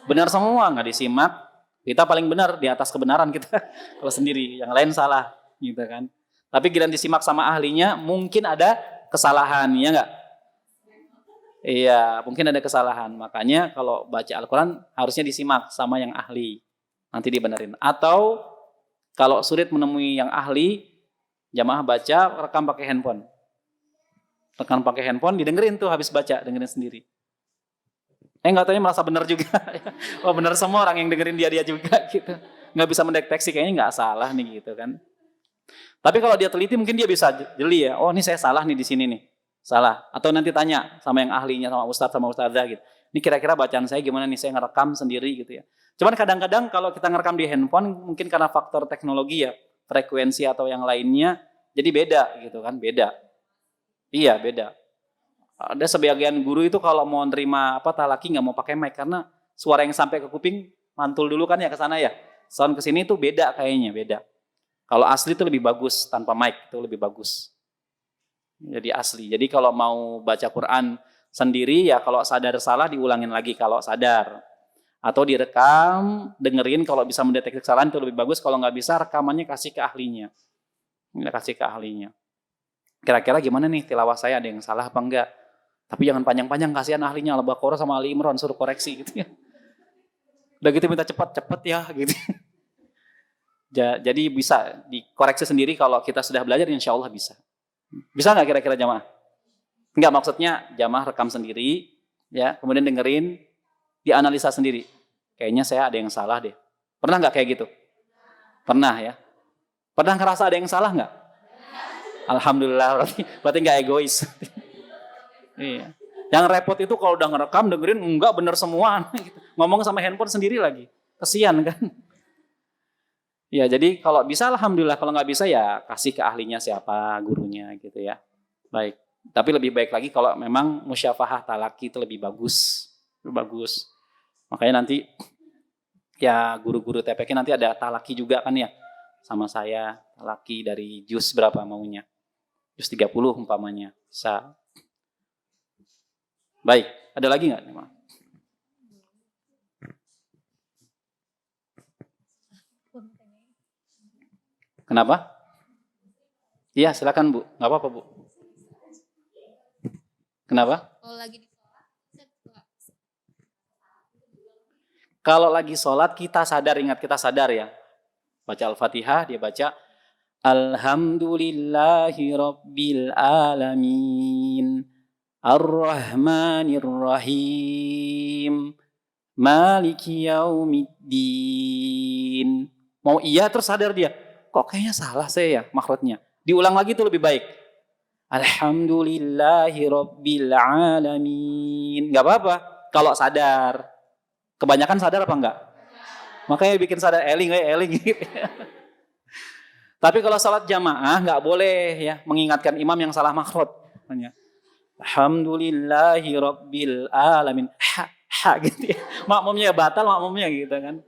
Speaker 1: Benar semua, nggak disimak. Kita paling benar di atas kebenaran kita kalau sendiri, yang lain salah gitu kan. Tapi giliran disimak sama ahlinya mungkin ada kesalahan, ya enggak? Iya, mungkin ada kesalahan. Makanya kalau baca Al-Qur'an harusnya disimak sama yang ahli. Nanti dibenerin. Atau kalau sulit menemui yang ahli, jamaah baca rekam pakai handphone. Rekam pakai handphone didengerin tuh habis baca, dengerin sendiri. Nggak taunya merasa benar juga. Oh benar semua orang yang dengerin dia juga gitu. Nggak bisa mendeteksi kayaknya nggak salah nih gitu kan. Tapi kalau dia teliti mungkin dia bisa jeli ya. Oh ini saya salah nih di sini nih. Salah. Atau nanti tanya sama yang ahlinya, sama ustadz, sama ustadzah gitu. Ini kira-kira bacaan saya gimana nih, saya ngerekam sendiri gitu ya. Cuman kadang-kadang kalau kita ngerekam di handphone mungkin karena faktor teknologi ya. Frekuensi atau yang lainnya. Jadi beda gitu kan, beda. Iya beda. Ada sebagian guru itu kalau mau nerima talaki nggak mau pakai mic karena suara yang sampai ke kuping mantul dulu kan ya ke sana ya. Sound ke sini itu beda kayaknya, beda. Kalau asli itu lebih bagus tanpa mic itu lebih bagus. Jadi asli. Jadi kalau mau baca Quran sendiri ya kalau sadar salah diulangin lagi kalau sadar. Atau direkam, dengerin kalau bisa mendeteksi kesalahan itu lebih bagus. Kalau nggak bisa rekamannya kasih ke ahlinya. Kasih ke ahlinya. Kira-kira gimana nih tilawah saya, ada yang salah apa enggak? Tapi jangan panjang-panjang, kasihan ahlinya Al-Baqarah sama Ali Imran suruh koreksi gitu ya. Udah gitu minta cepat-cepat ya gitu. Jadi bisa dikoreksi sendiri kalau kita sudah belajar, insya Allah bisa. Bisa nggak kira-kira jamaah? Enggak, maksudnya jamaah rekam sendiri, ya, kemudian dengerin, dianalisa sendiri. Kayaknya saya ada yang salah deh. Pernah nggak kayak gitu? Pernah ya. Pernah ngerasa ada yang salah nggak? Alhamdulillah, berarti nggak egois. Iya. Yang repot itu kalau udah ngerekam dengerin enggak bener semua, gitu. Ngomong sama handphone sendiri lagi, kesian kan? Ya, jadi kalau bisa alhamdulillah, kalau nggak bisa ya kasih ke ahlinya siapa, gurunya gitu ya. Baik. Tapi lebih baik lagi kalau memang musyafahah talaki itu lebih bagus. Bagus. Makanya nanti ya guru-guru TPK nanti ada talaki juga kan ya. Sama saya talaki dari juz berapa maunya. Juz 30 umpamanya. Bisa. Baik, ada lagi nggak? Kenapa? Iya, silakan Bu. Nggak apa-apa Bu. Kenapa? Kalau lagi sholat kita sadar, ingat kita sadar ya. Baca Al-Fatihah, dia baca Alhamdulillahi Rabbil Alamin Ar-Rahmanir-Rahim Maliki Yaumiddin. Mau iya terus sadar dia, kok kayaknya salah saya ya makhrajnya. Diulang lagi itu lebih baik. Alhamdulillahi Rabbil Alamin. Gak apa-apa kalau sadar. Kebanyakan sadar apa enggak? Makanya bikin sadar eling gitu. Tapi kalau salat jamaah nggak boleh ya mengingatkan imam yang salah makhraj. Alhamdulillahi Rabbil Alamin. Gitu ya. Makmumnya batal, makmumnya gitu kan.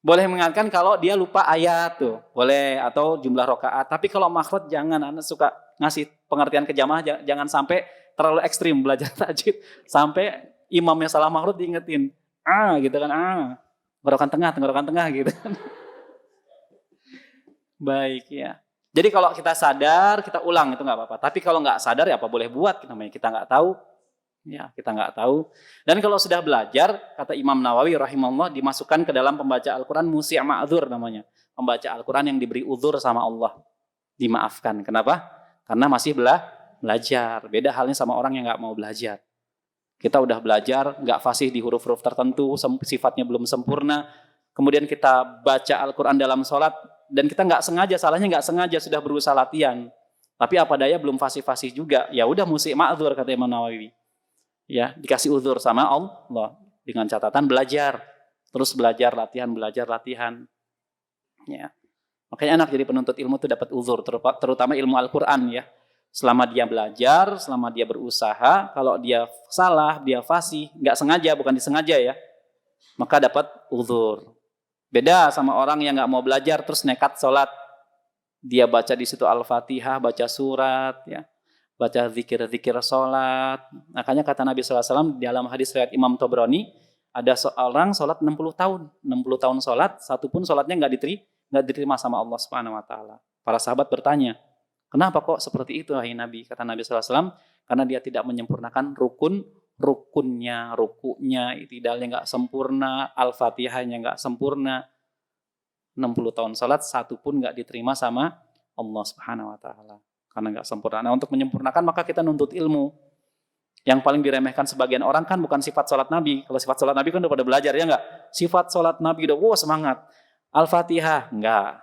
Speaker 1: Boleh mengingatkan kalau dia lupa ayat tuh, boleh, atau jumlah rakaat. Tapi kalau makhraj jangan. Anda suka ngasih pengertian ke jamaah, jangan sampai terlalu ekstrim belajar tajwid sampai imamnya salah makhraj diingetin. Gitu kan, tenggorokan tengah gitu kan. Baik ya. Jadi kalau kita sadar, kita ulang itu nggak apa-apa. Tapi kalau nggak sadar ya apa boleh buat, namanya kita nggak tahu. Ya, kita nggak tahu. Dan kalau sudah belajar, kata Imam Nawawi rahimahullah, dimasukkan ke dalam pembaca Al-Quran musi' ma'dzur namanya. Pembaca Al-Quran yang diberi uzur sama Allah. Dimaafkan. Kenapa? Karena masih belajar. Beda halnya sama orang yang nggak mau belajar. Kita udah belajar, nggak fasih di huruf-huruf tertentu, sifatnya belum sempurna. Kemudian kita baca Al-Quran dalam sholat, dan kita nggak sengaja, salahnya nggak sengaja, sudah berusaha latihan. Tapi apa daya belum fasih-fasih juga. Ya udah musi' ma'dzur kata Imam Nawawi. Ya, dikasih uzur sama Allah dengan catatan belajar. Terus belajar, latihan. Ya. Makanya anak jadi penuntut ilmu itu dapat uzur, terutama ilmu Al-Quran ya. Selama dia belajar, selama dia berusaha, kalau dia salah, dia fasih, nggak sengaja, bukan disengaja ya, maka dapat uzur. Beda sama orang yang nggak mau belajar terus nekat sholat. Dia baca di situ Al-Fatihah, baca surat, ya, baca zikir-zikir sholat. Makanya kata Nabi SAW dalam hadis riwayat Imam Tabrani, ada seorang sholat 60 tahun. 60 tahun sholat, satu pun sholatnya nggak diterima sama Allah Subhanahu Wa Taala. Para sahabat bertanya, kenapa kok seperti itu wahai Nabi? Kata Nabi SAW, karena dia tidak menyempurnakan rukunnya, rukunya, itidalnya nggak sempurna, Al-Fatihahnya nggak sempurna. 60 tahun sholat, satu pun nggak diterima sama Allah Subhanahu Wa Taala. Karena nggak sempurna. Nah, untuk menyempurnakan maka kita nuntut ilmu. Yang paling diremehkan sebagian orang kan bukan sifat sholat Nabi. Kalau sifat sholat Nabi kan udah pada belajar, ya nggak? Sifat sholat Nabi udah, wah semangat. Al-Fatihah, nggak.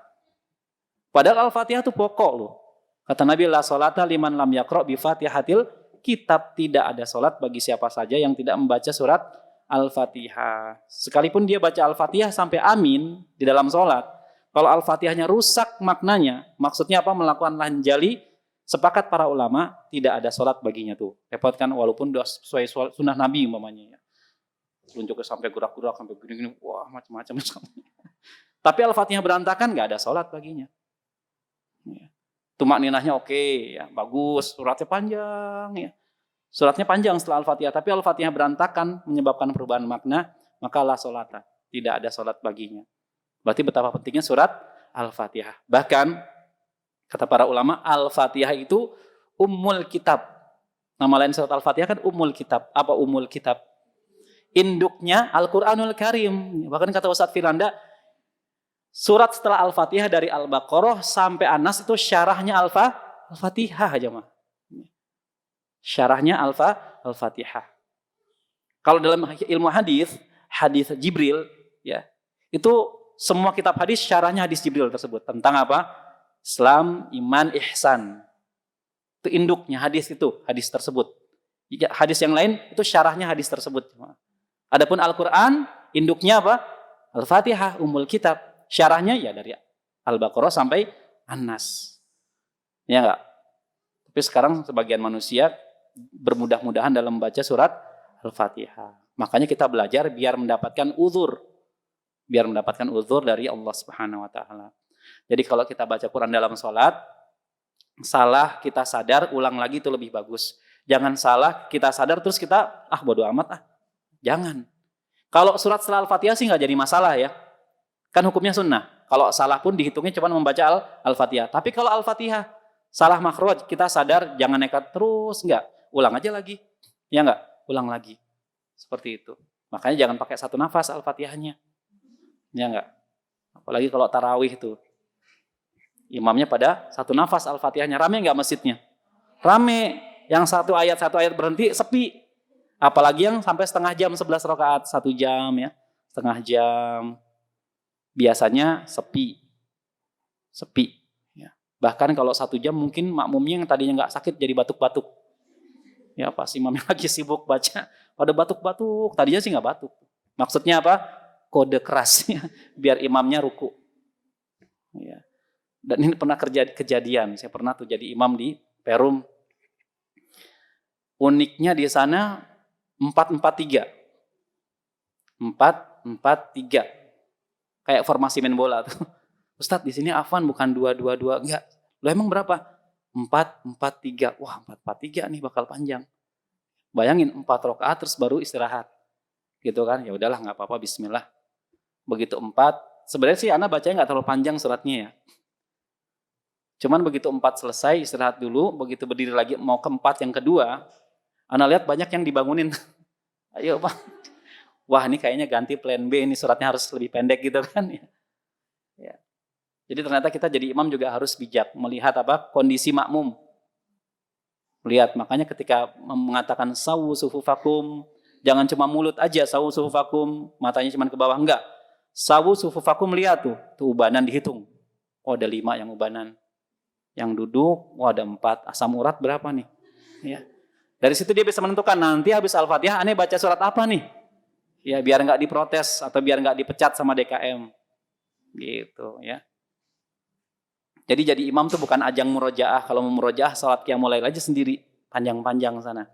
Speaker 1: Padahal Al-Fatihah itu pokok loh. Kata Nabi, la sholata liman lam yaqra' bi fatihatil kitab. Tidak ada sholat bagi siapa saja yang tidak membaca surat Al-Fatihah. Sekalipun dia baca Al-Fatihah sampai amin di dalam sholat, kalau Al-Fatihahnya rusak maknanya, maksudnya apa? Melakukan lanjali, sepakat para ulama tidak ada sholat baginya tuh. Repot kan, walaupun udah sesuai sunnah Nabi umpamanya ya. Tunjuknya sampai gerak-gerak, sampai gini-gini, wah macam-macam. Tapi Al-Fatihah berantakan, nggak ada sholat baginya. Ya. Tumak ninahnya oke, ya, bagus, suratnya panjang ya. Suratnya panjang setelah Al-Fatihah, tapi Al-Fatihah berantakan menyebabkan perubahan makna, maka la sholata, tidak ada sholat baginya. Berarti betapa pentingnya surat Al-Fatihah. Bahkan kata para ulama, Al-Fatihah itu ummul kitab. Nama lain surat Al-Fatihah kan Ummul Kitab. Apa Ummul Kitab? Induknya Al-Quranul Karim. Bahkan kata Ustadz Firanda, surat setelah Al-Fatihah dari Al-Baqarah sampai An-Nas itu syarahnya Al-Fatihah aja mah. Syarahnya Al-Fatihah. Kalau dalam ilmu hadis Jibril ya, itu semua kitab hadis syarahnya hadis Jibril tersebut tentang apa? Islam, iman, ihsan. Itu induknya hadis tersebut. Hadis yang lain itu syarahnya hadis tersebut. Adapun Al-Qur'an induknya apa? Al-Fatihah, Ummul Kitab. Syarahnya ya dari Al-Baqarah sampai An-Nas. Ya enggak? Tapi sekarang sebagian manusia bermudah-mudahan dalam membaca surat Al-Fatihah. Makanya kita belajar biar mendapatkan uzur. Biar mendapatkan uzur dari Allah Subhanahu wa taala. Jadi kalau kita baca Quran dalam sholat, salah kita sadar, ulang lagi itu lebih bagus. Jangan salah kita sadar terus kita bodo amat Jangan. Kalau surat setelah Al-Fatihah sih nggak jadi masalah ya. Kan hukumnya sunnah. Kalau salah pun dihitungnya cuma membaca Al-Fatihah. Tapi kalau Al-Fatihah salah makhraj, kita sadar, jangan nekat terus, enggak. Ulang aja lagi. Ya enggak? Ulang lagi. Seperti itu. Makanya jangan pakai satu nafas Al-Fatihahnya. Ya enggak? Apalagi kalau tarawih itu. Imamnya pada satu nafas Al-Fatihahnya. Rame enggak masjidnya? Rame. Yang satu ayat berhenti, sepi. Apalagi yang sampai setengah jam, 11 rakaat, 1 jam ya. Setengah jam. Biasanya sepi. Ya. Bahkan kalau 1 jam mungkin makmumnya yang tadinya nggak sakit jadi batuk-batuk. Ya pas imamnya lagi sibuk baca, pada batuk-batuk. Tadinya sih nggak batuk. Maksudnya apa? Kode kerasnya biar imamnya ruku. Ya. Dan ini pernah kejadian. Saya pernah tuh jadi imam di Perum. Uniknya di sana 4-4-3. 4-4-3. Kayak formasi main bola tuh. Ustadz di sini afwan bukan 2-2-2, enggak. Lo emang berapa? 4-4-3. Wah, 4-4-3 nih bakal panjang. Bayangin 4 rakaat terus baru istirahat. Gitu kan? Ya udahlah enggak apa-apa, bismillah. Begitu 4, sebenarnya sih ana bacanya enggak terlalu panjang suratnya ya. Cuman begitu 4 selesai istirahat dulu, begitu berdiri lagi mau ke 4 yang kedua, ana lihat banyak yang dibangunin. Ayo, Bang. Wah, ini kayaknya ganti plan B, ini suratnya harus lebih pendek gitu kan ya. Jadi ternyata kita jadi imam juga harus bijak melihat apa kondisi makmum. Melihat, makanya ketika mengatakan sawu sufufakum, jangan cuma mulut aja sawu sufufakum, matanya cuma ke bawah, enggak. Sawu sufufakum, lihat tuh ubanan dihitung. Oh, ada 5 yang ubanan. Yang duduk, ada 4. Asam urat berapa nih? Ya. Dari situ dia bisa menentukan nanti habis Al-Fatihah aneh baca surat apa nih? Ya biar nggak diprotes atau biar nggak dipecat sama DKM, gitu ya. Jadi imam tuh bukan ajang murojaah. Kalau mau murojaah salat qiyamul lail aja sendiri, panjang-panjang sana.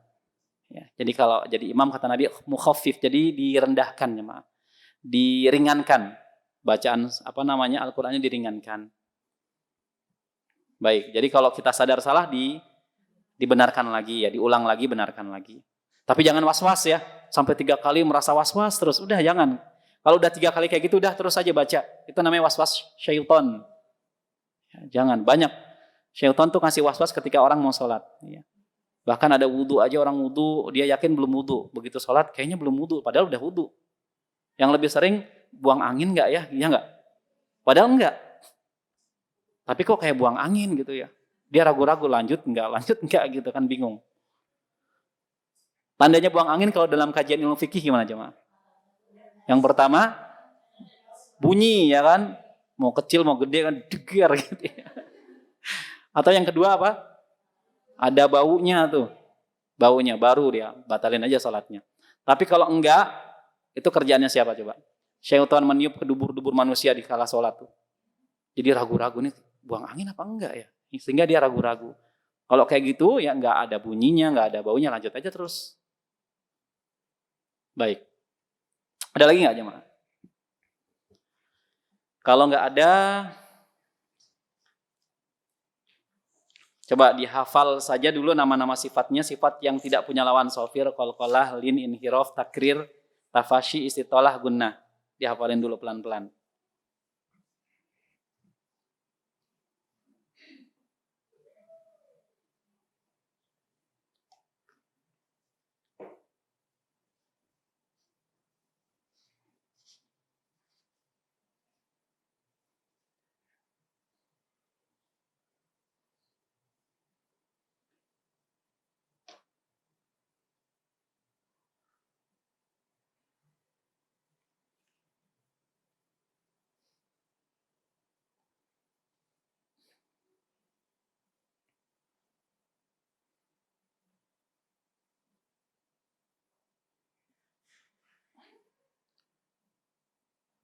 Speaker 1: Ya, jadi kalau jadi imam kata Nabi mukhaffif, jadi direndahkan ya maaf, diringankan bacaan Al-Qur'annya diringankan. Baik, jadi kalau kita sadar salah dibenarkan lagi ya, diulang lagi, benarkan lagi. Tapi jangan was-was ya, sampai 3 kali merasa was-was terus, udah jangan. Kalau udah 3 kali kayak gitu, udah terus aja baca. Itu namanya was-was syaitan. Ya, jangan, banyak. Syaitan tuh kasih was-was ketika orang mau sholat. Ya. Bahkan ada wudhu aja, orang wudhu, dia yakin belum wudhu. Begitu sholat, kayaknya belum wudhu, padahal udah wudhu. Yang lebih sering, buang angin nggak ya? Iya nggak? Padahal enggak. Tapi kok kayak buang angin gitu ya. Dia ragu-ragu, lanjut enggak gitu kan, bingung. Tandanya buang angin kalau dalam kajian ilmu fikih gimana jemaah? Yang pertama, bunyi ya kan, mau kecil mau gede kan, deger gitu ya. Atau yang kedua apa? Ada baunya tuh, baunya baru dia, batalin aja sholatnya. Tapi kalau enggak, itu kerjaannya siapa coba? Syaitan meniup ke dubur-dubur manusia di kala sholat tuh. Jadi ragu-ragu nih, buang angin apa enggak ya? Sehingga dia ragu-ragu. Kalau kayak gitu ya enggak ada bunyinya, enggak ada baunya, lanjut aja terus. Baik. Ada lagi nggak jemaah? Kalau nggak ada, coba dihafal saja dulu nama-nama sifatnya, sifat yang tidak punya lawan, sofir, qalqalah, lin, inhiraf, takrir, tafashi, istitolah, gunnah. Dihafalin dulu pelan-pelan.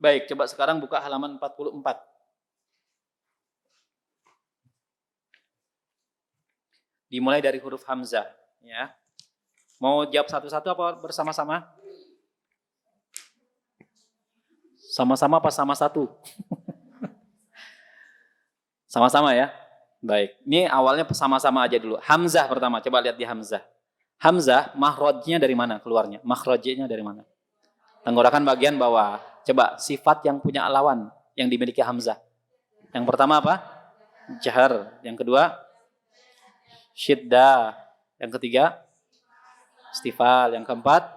Speaker 1: Baik, coba sekarang buka halaman 44. Dimulai dari huruf hamzah, ya. Mau jawab satu-satu apa bersama-sama? Sama-sama apa sama satu? Sama-sama ya. Baik, ini awalnya sama-sama aja dulu. Hamzah pertama, coba lihat di hamzah. Hamzah, makhrajnya dari mana keluarnya? Makhrajnya dari mana? Tenggorokan bagian bawah. Coba sifat yang punya lawan yang dimiliki hamzah. Yang pertama apa? Jahar. Yang kedua syiddah. Yang ketiga istifal. Yang keempat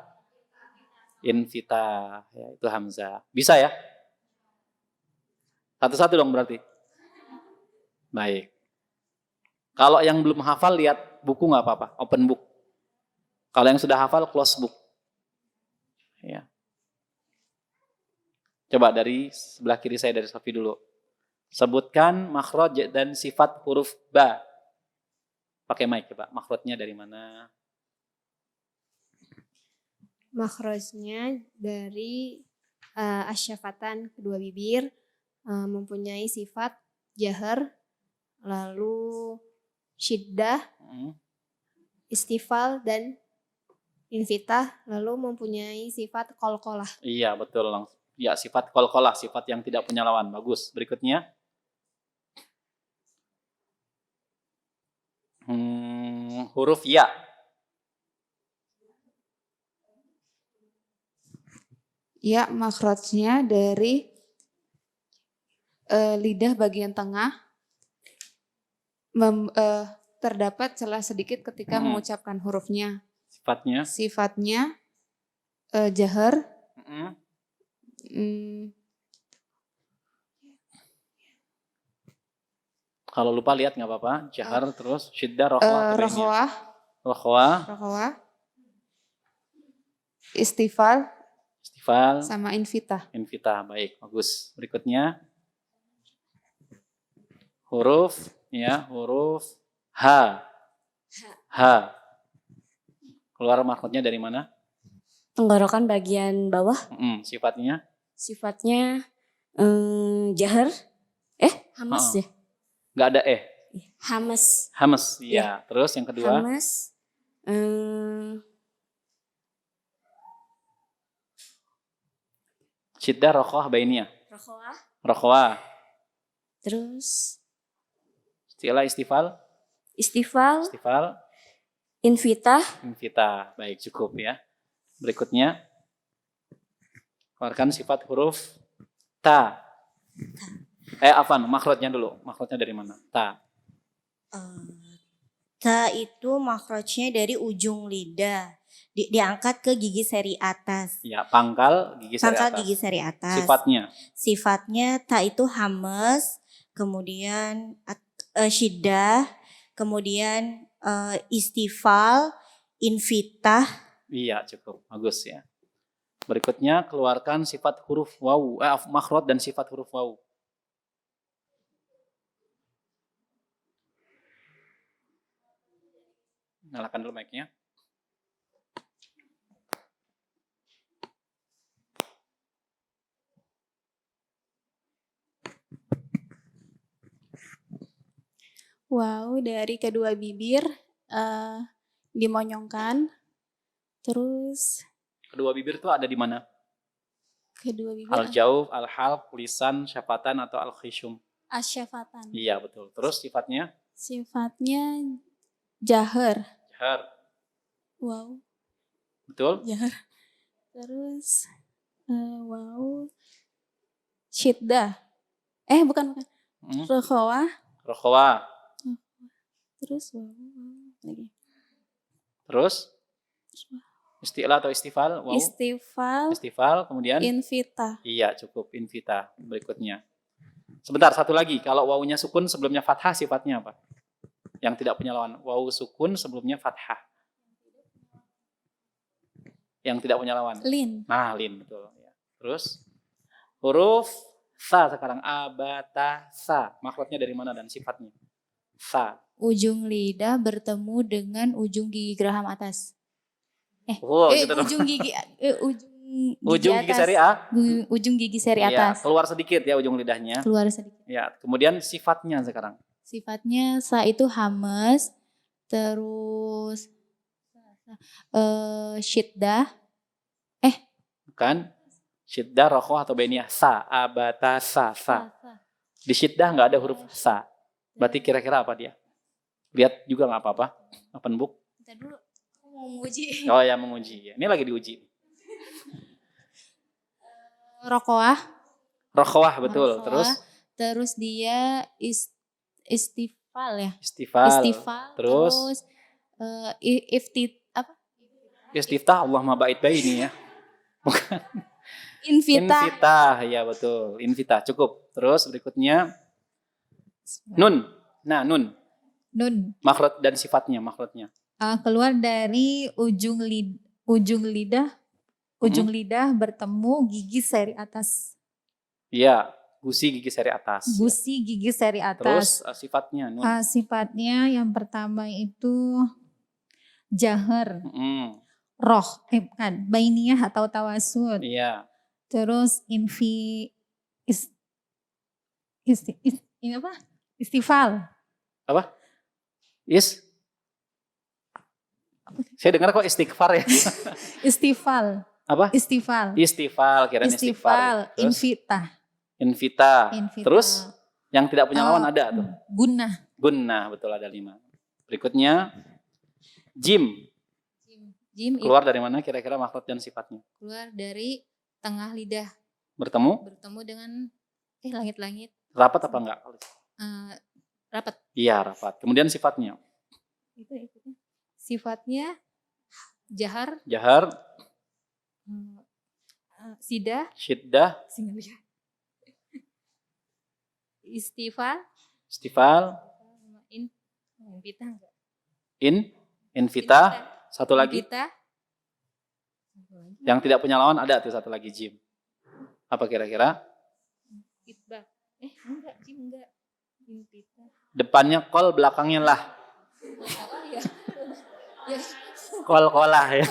Speaker 1: infitah. Ya, itu hamzah. Bisa ya? Satu-satu dong berarti. Baik. Kalau yang belum hafal lihat buku nggak apa-apa, open book. Kalau yang sudah hafal close book. Ya. Coba dari sebelah kiri saya, dari Sofi dulu. Sebutkan makhraj dan sifat huruf ba. Pakai mic coba. Makhrajnya dari mana?
Speaker 7: Makhrajnya dari asyafatan kedua bibir, mempunyai sifat jahar, lalu syiddah, istifal dan infitah, lalu mempunyai sifat qalqalah.
Speaker 1: Iya betul langsung. Ya sifat qalqalah, sifat yang tidak punya lawan. Bagus. Berikutnya. Huruf ya.
Speaker 6: Ya, makhrajnya dari lidah bagian tengah. Terdapat celah sedikit ketika mengucapkan hurufnya.
Speaker 1: Sifatnya.
Speaker 6: Sifatnya jahar.
Speaker 1: Kalau lupa lihat nggak apa-apa. Jahar terus syiddah, rokhwah.
Speaker 6: Rokhwah. Istifal. Sama infitah.
Speaker 1: Infitah, baik, bagus. Berikutnya huruf H. H. Keluar makhrajnya dari mana?
Speaker 9: Tenggorokan bagian bawah.
Speaker 1: Sifatnya?
Speaker 9: Sifatnya jahar. Hamas ya?
Speaker 1: Nggak ada
Speaker 9: Hamas.
Speaker 1: Hamas, iya. Terus yang kedua?
Speaker 9: Hamas.
Speaker 1: Syiddah, rokhwah, bainiyah. Rokhwah.
Speaker 9: Terus
Speaker 1: istifal.
Speaker 9: Istifal. Infitah.
Speaker 1: Baik, cukup ya. Berikutnya keluarkan sifat huruf ta. Makhrajnya dulu. Makhrajnya dari mana? Ta.
Speaker 9: Ta itu makhrajnya dari ujung lidah. Diangkat ke gigi seri atas.
Speaker 1: Ya, pangkal gigi seri atas.
Speaker 9: Sifatnya ta itu hamas, kemudian syiddah, kemudian istifal, infitah.
Speaker 1: Iya, cukup. Bagus ya. Berikutnya keluarkan sifat huruf waw, makhraj dan sifat huruf waw. Nyalakan dulu mic-nya.
Speaker 5: Wow, dari kedua bibir dimonyongkan. Terus
Speaker 1: kedua bibir itu ada di mana?
Speaker 5: Kedua bibir
Speaker 1: Al-jauf, al-halq, lisan, syafatan atau al-khishum?
Speaker 5: asyafatan.
Speaker 1: Iya, betul. Terus sifatnya?
Speaker 5: Sifatnya jahar.
Speaker 1: Jahar.
Speaker 5: Wow.
Speaker 1: Betul?
Speaker 5: Jahar. Terus wow. Syiddah. Bukan.
Speaker 1: Rokhwah.
Speaker 5: Terus wow lagi.
Speaker 1: Terus? Istilah atau istifal? Wow. Istifal, kemudian?
Speaker 5: Infitah.
Speaker 1: Iya, cukup. Infitah. Berikutnya. Sebentar, satu lagi. Kalau wawunya sukun sebelumnya fathah, sifatnya apa? Yang tidak punya lawan. Wawu sukun sebelumnya fathah. Yang tidak punya lawan.
Speaker 5: Lin.
Speaker 1: Nah, lin. Betul. Ya. Terus? Huruf sa sekarang. Abata, sa. Makhrajnya dari mana dan sifatnya? Sa.
Speaker 5: Ujung lidah bertemu dengan ujung gigi geraham atas.
Speaker 1: Gitu
Speaker 5: ujung gigi ujung
Speaker 1: Ujung gigi seri A.
Speaker 5: Ujung gigi seri
Speaker 1: Iya,
Speaker 5: atas.
Speaker 1: keluar sedikit ya ujung lidahnya.
Speaker 5: Keluar sedikit.
Speaker 1: Ya, kemudian sifatnya sekarang.
Speaker 5: Sifatnya sa itu hamas, terus syiddah.
Speaker 1: Bukan. Syiddah, rokoh atau beniyah. Sa, abata, sa. Di syiddah nggak ada huruf sa. Berarti kira-kira apa dia? Lihat juga nggak apa-apa. Open book.
Speaker 5: Bentar dulu, aku mau menguji.
Speaker 1: Oh ya, menguji. Ini lagi diuji.
Speaker 5: Rokoah.
Speaker 1: Rokoah, betul.
Speaker 5: Rokoah.
Speaker 1: Terus
Speaker 5: Terus dia istifal ya.
Speaker 1: istifal.
Speaker 5: Terus
Speaker 1: Terus
Speaker 5: apa?
Speaker 1: istiftah Allahumma ba'id baini ya. Bukan.
Speaker 5: Invita.
Speaker 1: Invitah, ya betul. Invitah, cukup. Terus berikutnya nun. Nah, nun.
Speaker 8: Nun.
Speaker 1: Makhraj dan sifatnya, makhrajnya.
Speaker 8: Keluar dari ujung lidah bertemu gigi seri atas.
Speaker 1: Iya, gusi gigi seri atas.
Speaker 8: Gusi gigi seri
Speaker 1: Terus
Speaker 8: atas.
Speaker 1: sifatnya nun.
Speaker 8: Sifatnya yang pertama itu jahar,
Speaker 1: Mm,
Speaker 8: roh, bukan, bainiyah atau tawasud.
Speaker 1: iya.
Speaker 8: Terus ini apa? Istifal.
Speaker 1: Apa? Saya dengar kok istighfar ya.
Speaker 8: Istifal.
Speaker 1: Apa?
Speaker 8: Istifal.
Speaker 1: Istifal, kirain istighfar.
Speaker 8: Istifal.
Speaker 1: Terus
Speaker 8: Invita.
Speaker 1: invita.
Speaker 8: Invita.
Speaker 1: Terus yang tidak punya lawan ada tuh.
Speaker 8: Gunnah.
Speaker 1: Gunnah, betul ada 5. Berikutnya jim.
Speaker 5: Jim
Speaker 1: Keluar dari mana kira-kira makhraj dan sifatnya?
Speaker 5: keluar dari tengah lidah
Speaker 1: Bertemu?
Speaker 5: bertemu dengan langit-langit
Speaker 1: Rapat apa enggak?
Speaker 5: rapat.
Speaker 1: Iya, rapat. Kemudian sifatnya?
Speaker 5: Itu sifatnya jahar,
Speaker 1: Jahar,
Speaker 5: sidah,
Speaker 1: syiddah,
Speaker 5: istifal,
Speaker 1: istifal,
Speaker 5: invita enggak?
Speaker 1: invita. Satu lagi.
Speaker 5: Invita.
Speaker 1: Yang tidak punya lawan ada tuh satu lagi jim. Apa kira-kira?
Speaker 5: Itbah. Enggak, Jim enggak. Invita.
Speaker 1: Depannya kol, belakangnya lah.
Speaker 5: Ya.
Speaker 1: Kol-kolah ya.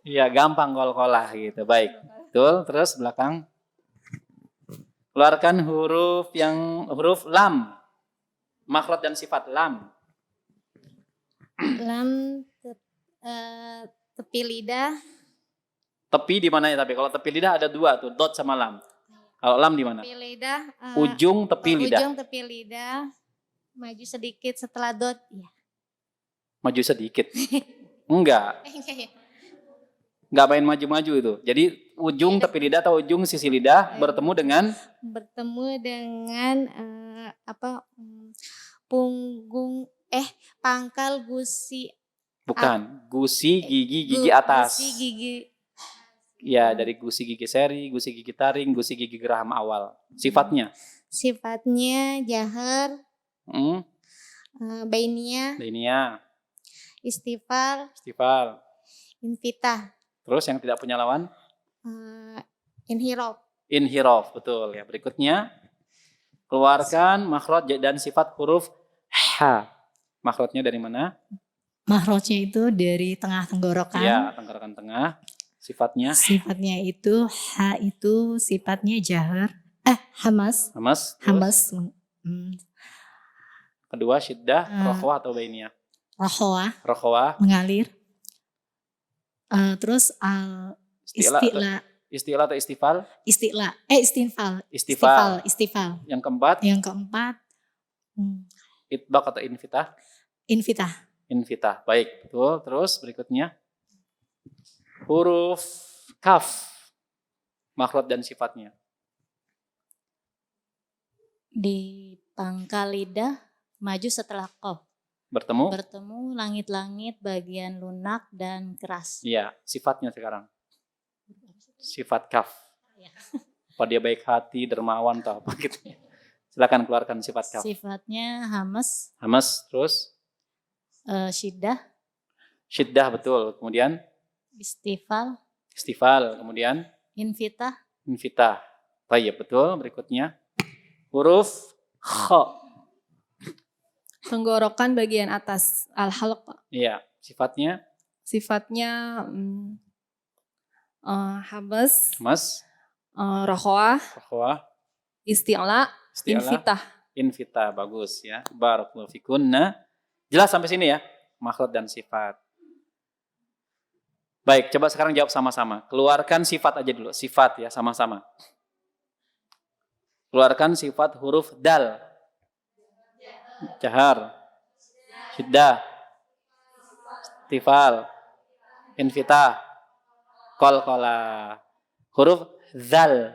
Speaker 1: Iya, gampang kol-kolah gitu. Baik. Betul. Terus belakang. Keluarkan huruf lam. Makhraj dan sifat lam.
Speaker 3: Lam tepi lidah.
Speaker 1: Tepi di mana ya tapi? Kalau tepi lidah ada 2 tuh, dot sama lam. Kalau lam di mana?
Speaker 3: Tepi lidah.
Speaker 1: Ujung tepi lidah.
Speaker 3: Ujung tepi lidah. Maju sedikit setelah dot. Ya.
Speaker 1: Maju sedikit. Enggak. Enggak main maju-maju itu. Jadi ujung tepi lidah atau ujung sisi lidah bertemu dengan
Speaker 3: punggung pangkal gusi.
Speaker 1: bukan, gusi gigi atas.
Speaker 3: Gusi gigi.
Speaker 1: Ya, dari gusi gigi seri, gusi gigi taring, gusi gigi geraham awal. Sifatnya?
Speaker 3: Sifatnya jahar, bainiyah,
Speaker 1: Bainiyah,
Speaker 3: istifal, invitah,
Speaker 1: terus yang tidak punya lawan?
Speaker 3: inhirof.
Speaker 1: Inhirof, betul ya. Berikutnya, keluarkan makhraj dan sifat huruf H. Makhrajnya dari mana?
Speaker 2: Makhrajnya itu dari tengah tenggorokan.
Speaker 1: Ya, tenggorokan tengah. Sifatnya?
Speaker 2: Sifatnya itu H itu sifatnya jahar. Hamas.
Speaker 1: Hamas. Kedua, syiddah, rokhwah atau bainiyah?
Speaker 2: Rokhwah. Mengalir. Terus
Speaker 1: Istilah atau istifal?
Speaker 2: Istifal.
Speaker 1: Yang keempat? Itbaq atau invitah? Invitah. Baik, betul. Terus berikutnya huruf kaf. Makhraj dan sifatnya.
Speaker 3: Di pangkal lidah maju setelah qaf.
Speaker 1: Bertemu
Speaker 3: langit-langit bagian lunak dan keras.
Speaker 1: Iya, sifatnya sekarang. Sifat kaf. Apa dia baik hati, dermawan atau apa gitu. Silakan keluarkan sifat kaf.
Speaker 3: Sifatnya hamas.
Speaker 1: Hamas, terus Syiddah, betul. Kemudian istifal, kemudian invitah. Baik, betul. Berikutnya huruf kha.
Speaker 4: Tenggorokan bagian atas, al-halq.
Speaker 1: Iya, sifatnya
Speaker 4: Sifatnya Habas,
Speaker 1: Mas,
Speaker 4: rokhawah,
Speaker 1: rokhawah,
Speaker 4: isti'la,
Speaker 1: isti'la,
Speaker 4: infitah.
Speaker 1: infita. Bagus ya. Barakallahu fikunna. Jelas sampai sini ya, makhraj dan sifat. Baik, coba sekarang jawab sama-sama. Keluarkan sifat aja dulu, sifat ya sama-sama. Keluarkan sifat huruf dal. Jahar, syiddah, istifal, infitah, qalqalah. Huruf zal.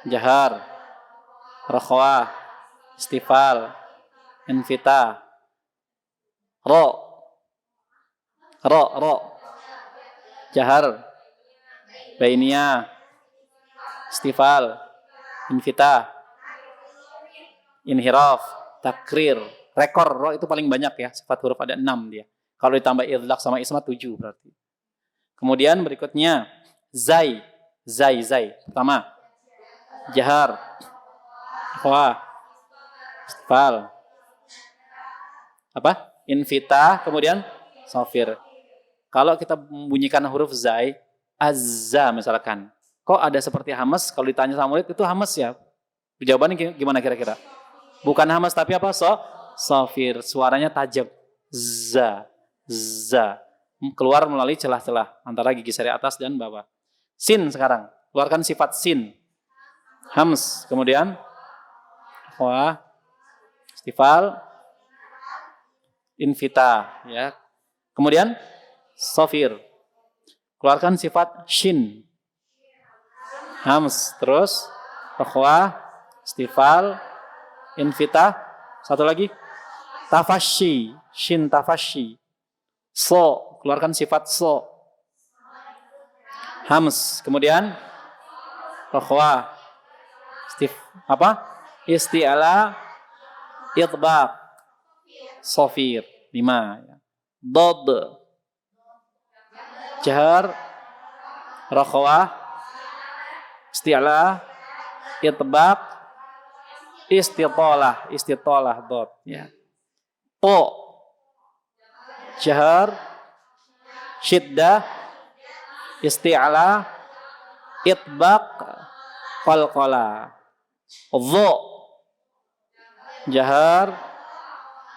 Speaker 1: Jahar, rakhwah, istifal, infitah. Ro. Jahar, bainiyah, istifal, infitah, inhiraf, takrir, rekor. Ro itu paling banyak ya, sifat huruf ada 6 dia. Kalau ditambah idlaq sama isma 7 berarti. Kemudian berikutnya zai. Pertama jahar, wah, istifal, infitah, kemudian sofir. Kalau kita membunyikan huruf zai, azza misalkan. Kok ada seperti hamas? Kalau ditanya sama murid, itu hamas ya? Jawabannya gimana kira-kira? Bukan hamas tapi apa? Sofir. Suaranya tajam. Za. Keluar melalui celah-celah antara gigi seri atas dan bawah. Sin sekarang. Keluarkan sifat sin. Hams. Kemudian wah, istifal, infitah. Ya. Kemudian sofir. Keluarkan sifat shin. Hams. Terus rakhwah, istifal, infitah. Satu lagi tafashi. Shin tafashi. So. Keluarkan sifat so. Hams. Kemudian rakhwah, isti'ala, itbaq, sofir. 5. Dod, jahar, rakhwah, isti'la, itbaq, istitolah, dod. Ya. To, jahar, syiddah, isti'la, itbaq, qalqalah. Dho, jahar,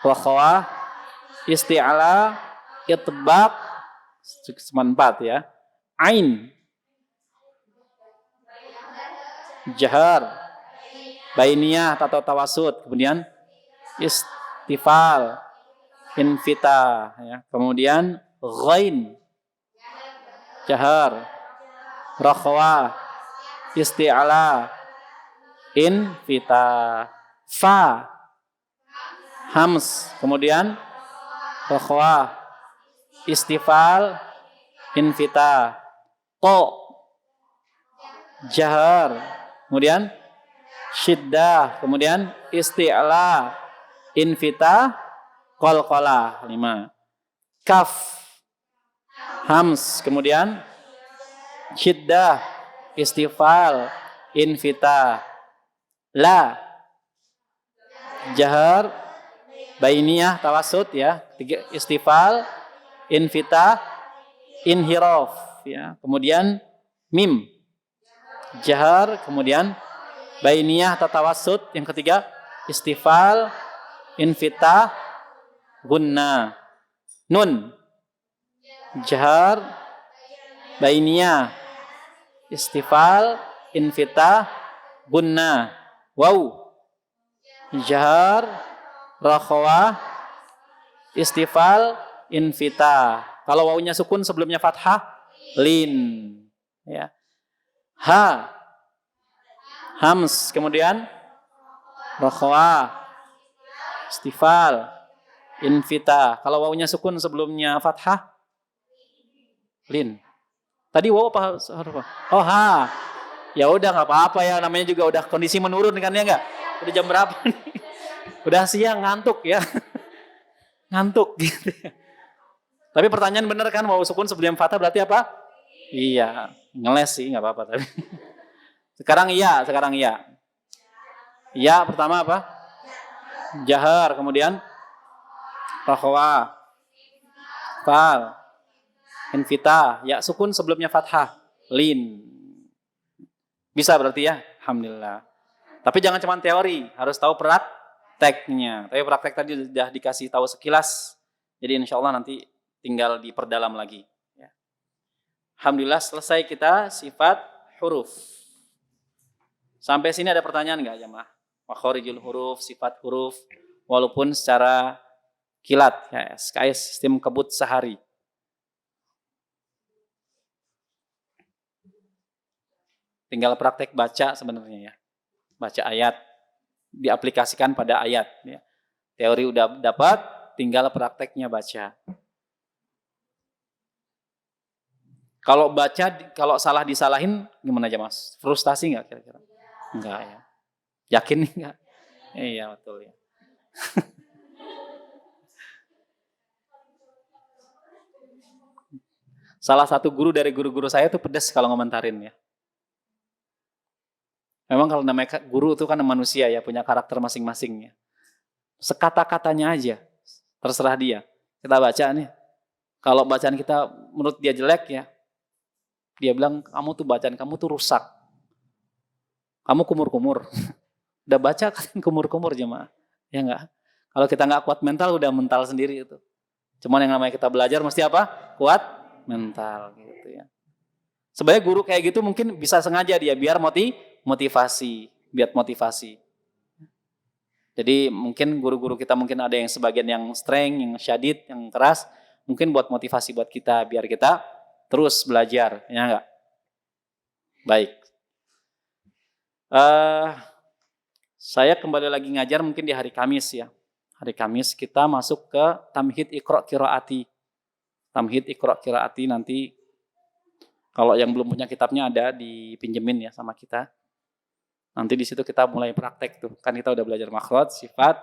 Speaker 1: rakhwah, isti'la, itbaq, cuma 4 ya. Ain, jahar, bainiyah atau tawasud, kemudian istifal, infitah ya. Kemudian ghain, jahar, rakhwah, isti'la, infitah. Fa, hams, kemudian rakhwah, istifal, infitah. To, jahar, kemudian syiddah, kemudian isti'la, infitah, qalqalah. 5. Kaf, hams, kemudian syiddah, istifal, infitah. La, jahar, bainiyah, tawasud ya. 3, istifal, infitah, inhiraf ya. Kemudian mim, jahar, kemudian bainiyah atau tawasud. Yang ketiga istifal, infitah, gunna. Nun, jahar, bainiyah, istifal, infitah, gunna. Waw, jahar, rakhwah, istifal, infitah. Kalau wawunya sukun sebelumnya fathah, lin ya. Ha, hams, kemudian rakhwah, istifal, infitah. Kalau wawunya sukun sebelumnya fathah, lin. Tadi waw apa huruf? Oh, ha. Ya udah nggak apa-apa ya, namanya juga udah kondisi menurun kan ya nggak? Udah jam berapa nih? Udah siang, ngantuk ya. Ngantuk gitu. Tapi pertanyaan bener kan, waw sukun sebelum fathah berarti apa? Iya, ngeles sih nggak apa-apa tapi. Sekarang iya. Iya pertama apa? Jahar, kemudian rakhwah, fal, Infitah, ya sukun sebelumnya fathah. Lin. Bisa berarti ya? Alhamdulillah. Tapi jangan cuma teori, harus tahu prakteknya. Tapi praktek tadi sudah dikasih tahu sekilas. Jadi insya Allah nanti tinggal diperdalam lagi. Ya. Alhamdulillah selesai kita sifat huruf. Sampai sini ada pertanyaan nggak jemaah? Makhorijul huruf, sifat huruf, walaupun secara kilat, ya, kayak sistem kebut sehari. Tinggal praktek baca sebenarnya ya. Baca ayat, diaplikasikan pada ayat. Ya. Teori udah dapat, tinggal prakteknya baca. Kalau baca, kalau salah disalahin, gimana aja mas? Frustasi nggak kira-kira? Enggak ya. Yakin nih nggak? Iya betul ya. Salah satu guru dari guru-guru saya tuh pedas kalau ngomentarin ya. Memang kalau namanya guru itu kan manusia ya, punya karakter masing-masing ya. Sekata-katanya aja, terserah dia. Kita baca nih, kalau bacaan kita menurut dia jelek ya, dia bilang kamu tuh bacaan kamu tuh rusak. Kamu kumur-kumur. Udah baca kan kumur-kumur jemaah. Ya enggak? Kalau kita enggak kuat mental, udah mental sendiri itu. Cuman yang namanya kita belajar mesti apa? Kuat mental gitu ya. Sebenarnya guru kayak gitu mungkin bisa sengaja dia biar motivasi. Jadi mungkin guru-guru kita mungkin ada yang sebagian yang strength, yang syadid, yang keras, mungkin buat motivasi buat kita biar kita terus belajar, ya enggak? Baik. Saya kembali lagi ngajar mungkin di hari Kamis ya. Hari Kamis kita masuk ke Tamhid Iqra' Qiraati. Tamhid Iqra' Qiraati nanti kalau yang belum punya kitabnya ada dipinjemin ya sama kita. Nanti di situ kita mulai praktek tuh. Kan kita udah belajar makhraj, sifat.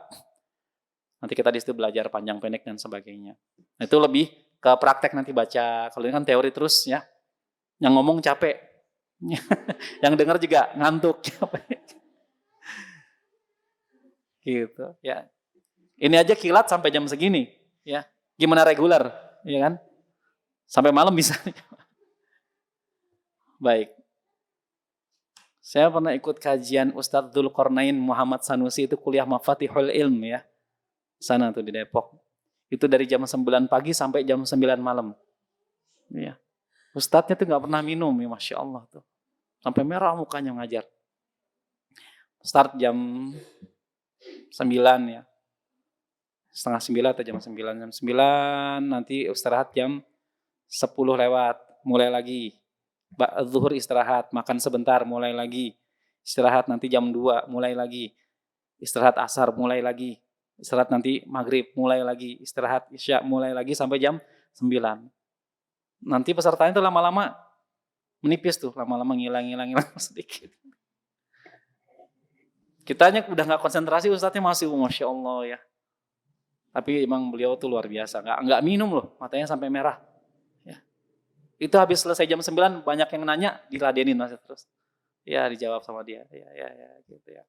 Speaker 1: Nanti kita di situ belajar panjang pendek dan sebagainya. Nah, itu lebih ke praktek nanti baca. Kalau ini kan teori terus ya. Yang ngomong capek. Yang dengar juga ngantuk, capek. Gitu ya. Ini aja kilat sampai jam segini ya. Gimana reguler, ya kan? Sampai malam bisa. Baik. Saya pernah ikut kajian Ustadz Dzulqarnain Muhammad Sanusi itu kuliah Mafatihul Ilm ya. Sana tuh di Depok. Itu dari jam 9 pagi sampai jam 9 malam. Ya. Ustadznya tuh nggak pernah minum ya, Masya Allah tuh. Sampai merah mukanya ngajar. Start jam 9 ya. Setengah 9 atau jam 9. Jam 9 nanti istirahat jam 10 lewat. Mulai lagi. Zuhur istirahat, makan sebentar, mulai lagi. Istirahat nanti jam 2, mulai lagi. Istirahat asar, mulai lagi. Istirahat nanti maghrib, mulai lagi. Istirahat isya, mulai lagi sampai jam 9. Nanti pesertanya itu lama-lama menipis tuh, lama-lama ngilang sedikit. Kitanya udah gak konsentrasi, ustadznya masih, Masya Allah ya. Tapi emang beliau tuh luar biasa, nggak minum loh, matanya sampai merah. Itu habis selesai jam 9 banyak yang nanya, diladenin masih terus. Ya dijawab sama dia. Ya gitu ya.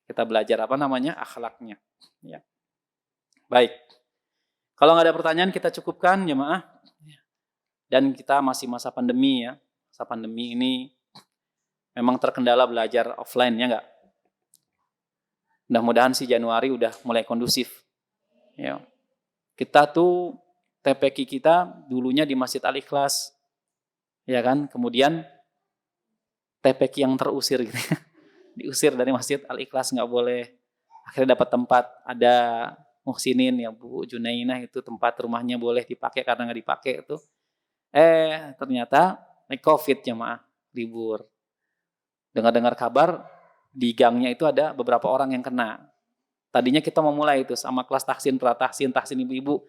Speaker 1: Kita belajar apa namanya? Akhlaknya. Ya. Baik. Kalau nggak ada pertanyaan kita cukupkan jemaah. Dan kita masih masa pandemi ya. Masa pandemi ini memang terkendala belajar offline ya nggak? Mudah-mudahan sih Januari udah mulai kondusif. Ya. Kita tuh TPQ kita dulunya di Masjid Al-Ikhlas, ya kan? Kemudian TPQ yang terusir gitu, diusir dari Masjid Al-Ikhlas nggak boleh. Akhirnya dapat tempat, ada Muhsinin ya Bu Junainah itu tempat rumahnya boleh dipakai karena nggak dipakai itu. Ternyata COVID jemaah libur. Dengar-dengar kabar di gangnya itu ada beberapa orang yang kena. Tadinya kita mau mulai itu sama kelas tahsin, pratahsin, tahsin ibu-ibu.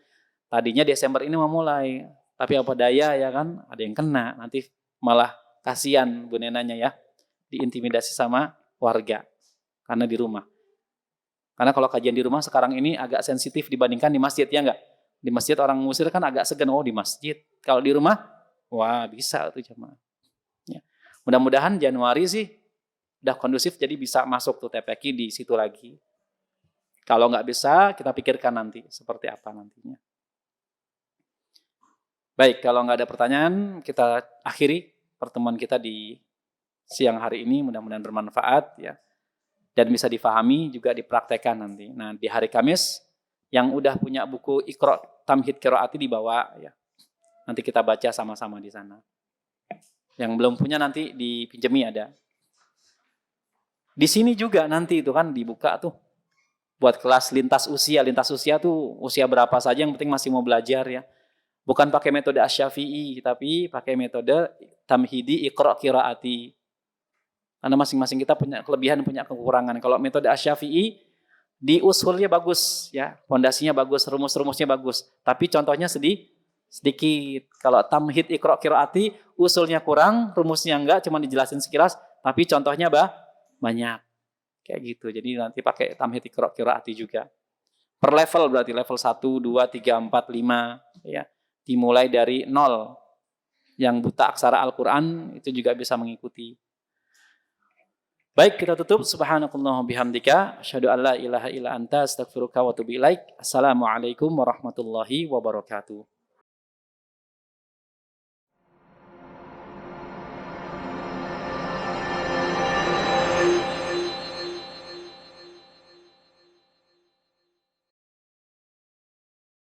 Speaker 1: Tadinya Desember ini mau mulai, tapi apa daya ya kan, ada yang kena, nanti malah kasihan Bu Nenanya ya, diintimidasi sama warga, karena di rumah. Karena kalau kajian di rumah sekarang ini agak sensitif dibandingkan di masjid, ya enggak? Di masjid orang musir kan agak segan, oh di masjid. Kalau di rumah, wah bisa tuh jemaah. Ya. Mudah-mudahan Januari sih udah kondusif, jadi bisa masuk tuh TPQ di situ lagi. Kalau nggak bisa, kita pikirkan nanti seperti apa nantinya. Baik, kalau nggak ada pertanyaan, kita akhiri pertemuan kita di siang hari ini. Mudah-mudahan bermanfaat ya, dan bisa difahami juga dipraktekkan nanti. Nah, di hari Kamis yang udah punya buku Iqra Tamhid Qiraati dibawa ya. Nanti kita baca sama-sama di sana. Yang belum punya nanti dipinjemi ada. Di sini juga nanti itu kan dibuka tuh buat kelas lintas usia. Lintas usia tuh usia berapa saja, yang penting masih mau belajar ya. Bukan pakai metode Asy-Syafi'i, tapi pakai metode Tamhidi Iqra Qiraati. Karena masing-masing kita punya kelebihan, punya kekurangan. Kalau metode Asy-Syafi'i, di usulnya bagus ya, fondasinya bagus, rumus-rumusnya bagus. Tapi contohnya sedikit. Kalau Tamhid Iqra Qiraati, usulnya kurang, rumusnya enggak, cuma dijelasin sekilas, tapi contohnya banyak. Kayak gitu. Jadi nanti pakai Tamhid Iqra Qiraati juga. Per level berarti level 1, 2, 3, 4, 5 ya. Dimulai dari 0. Yang buta aksara Al-Qur'an itu juga bisa mengikuti. Baik, kita tutup. Subhanakallahumma bihamdika asyhadu an la ilaha illa anta astaghfiruka wa atubu ilaik. Assalamualaikum warahmatullahi wabarakatuh.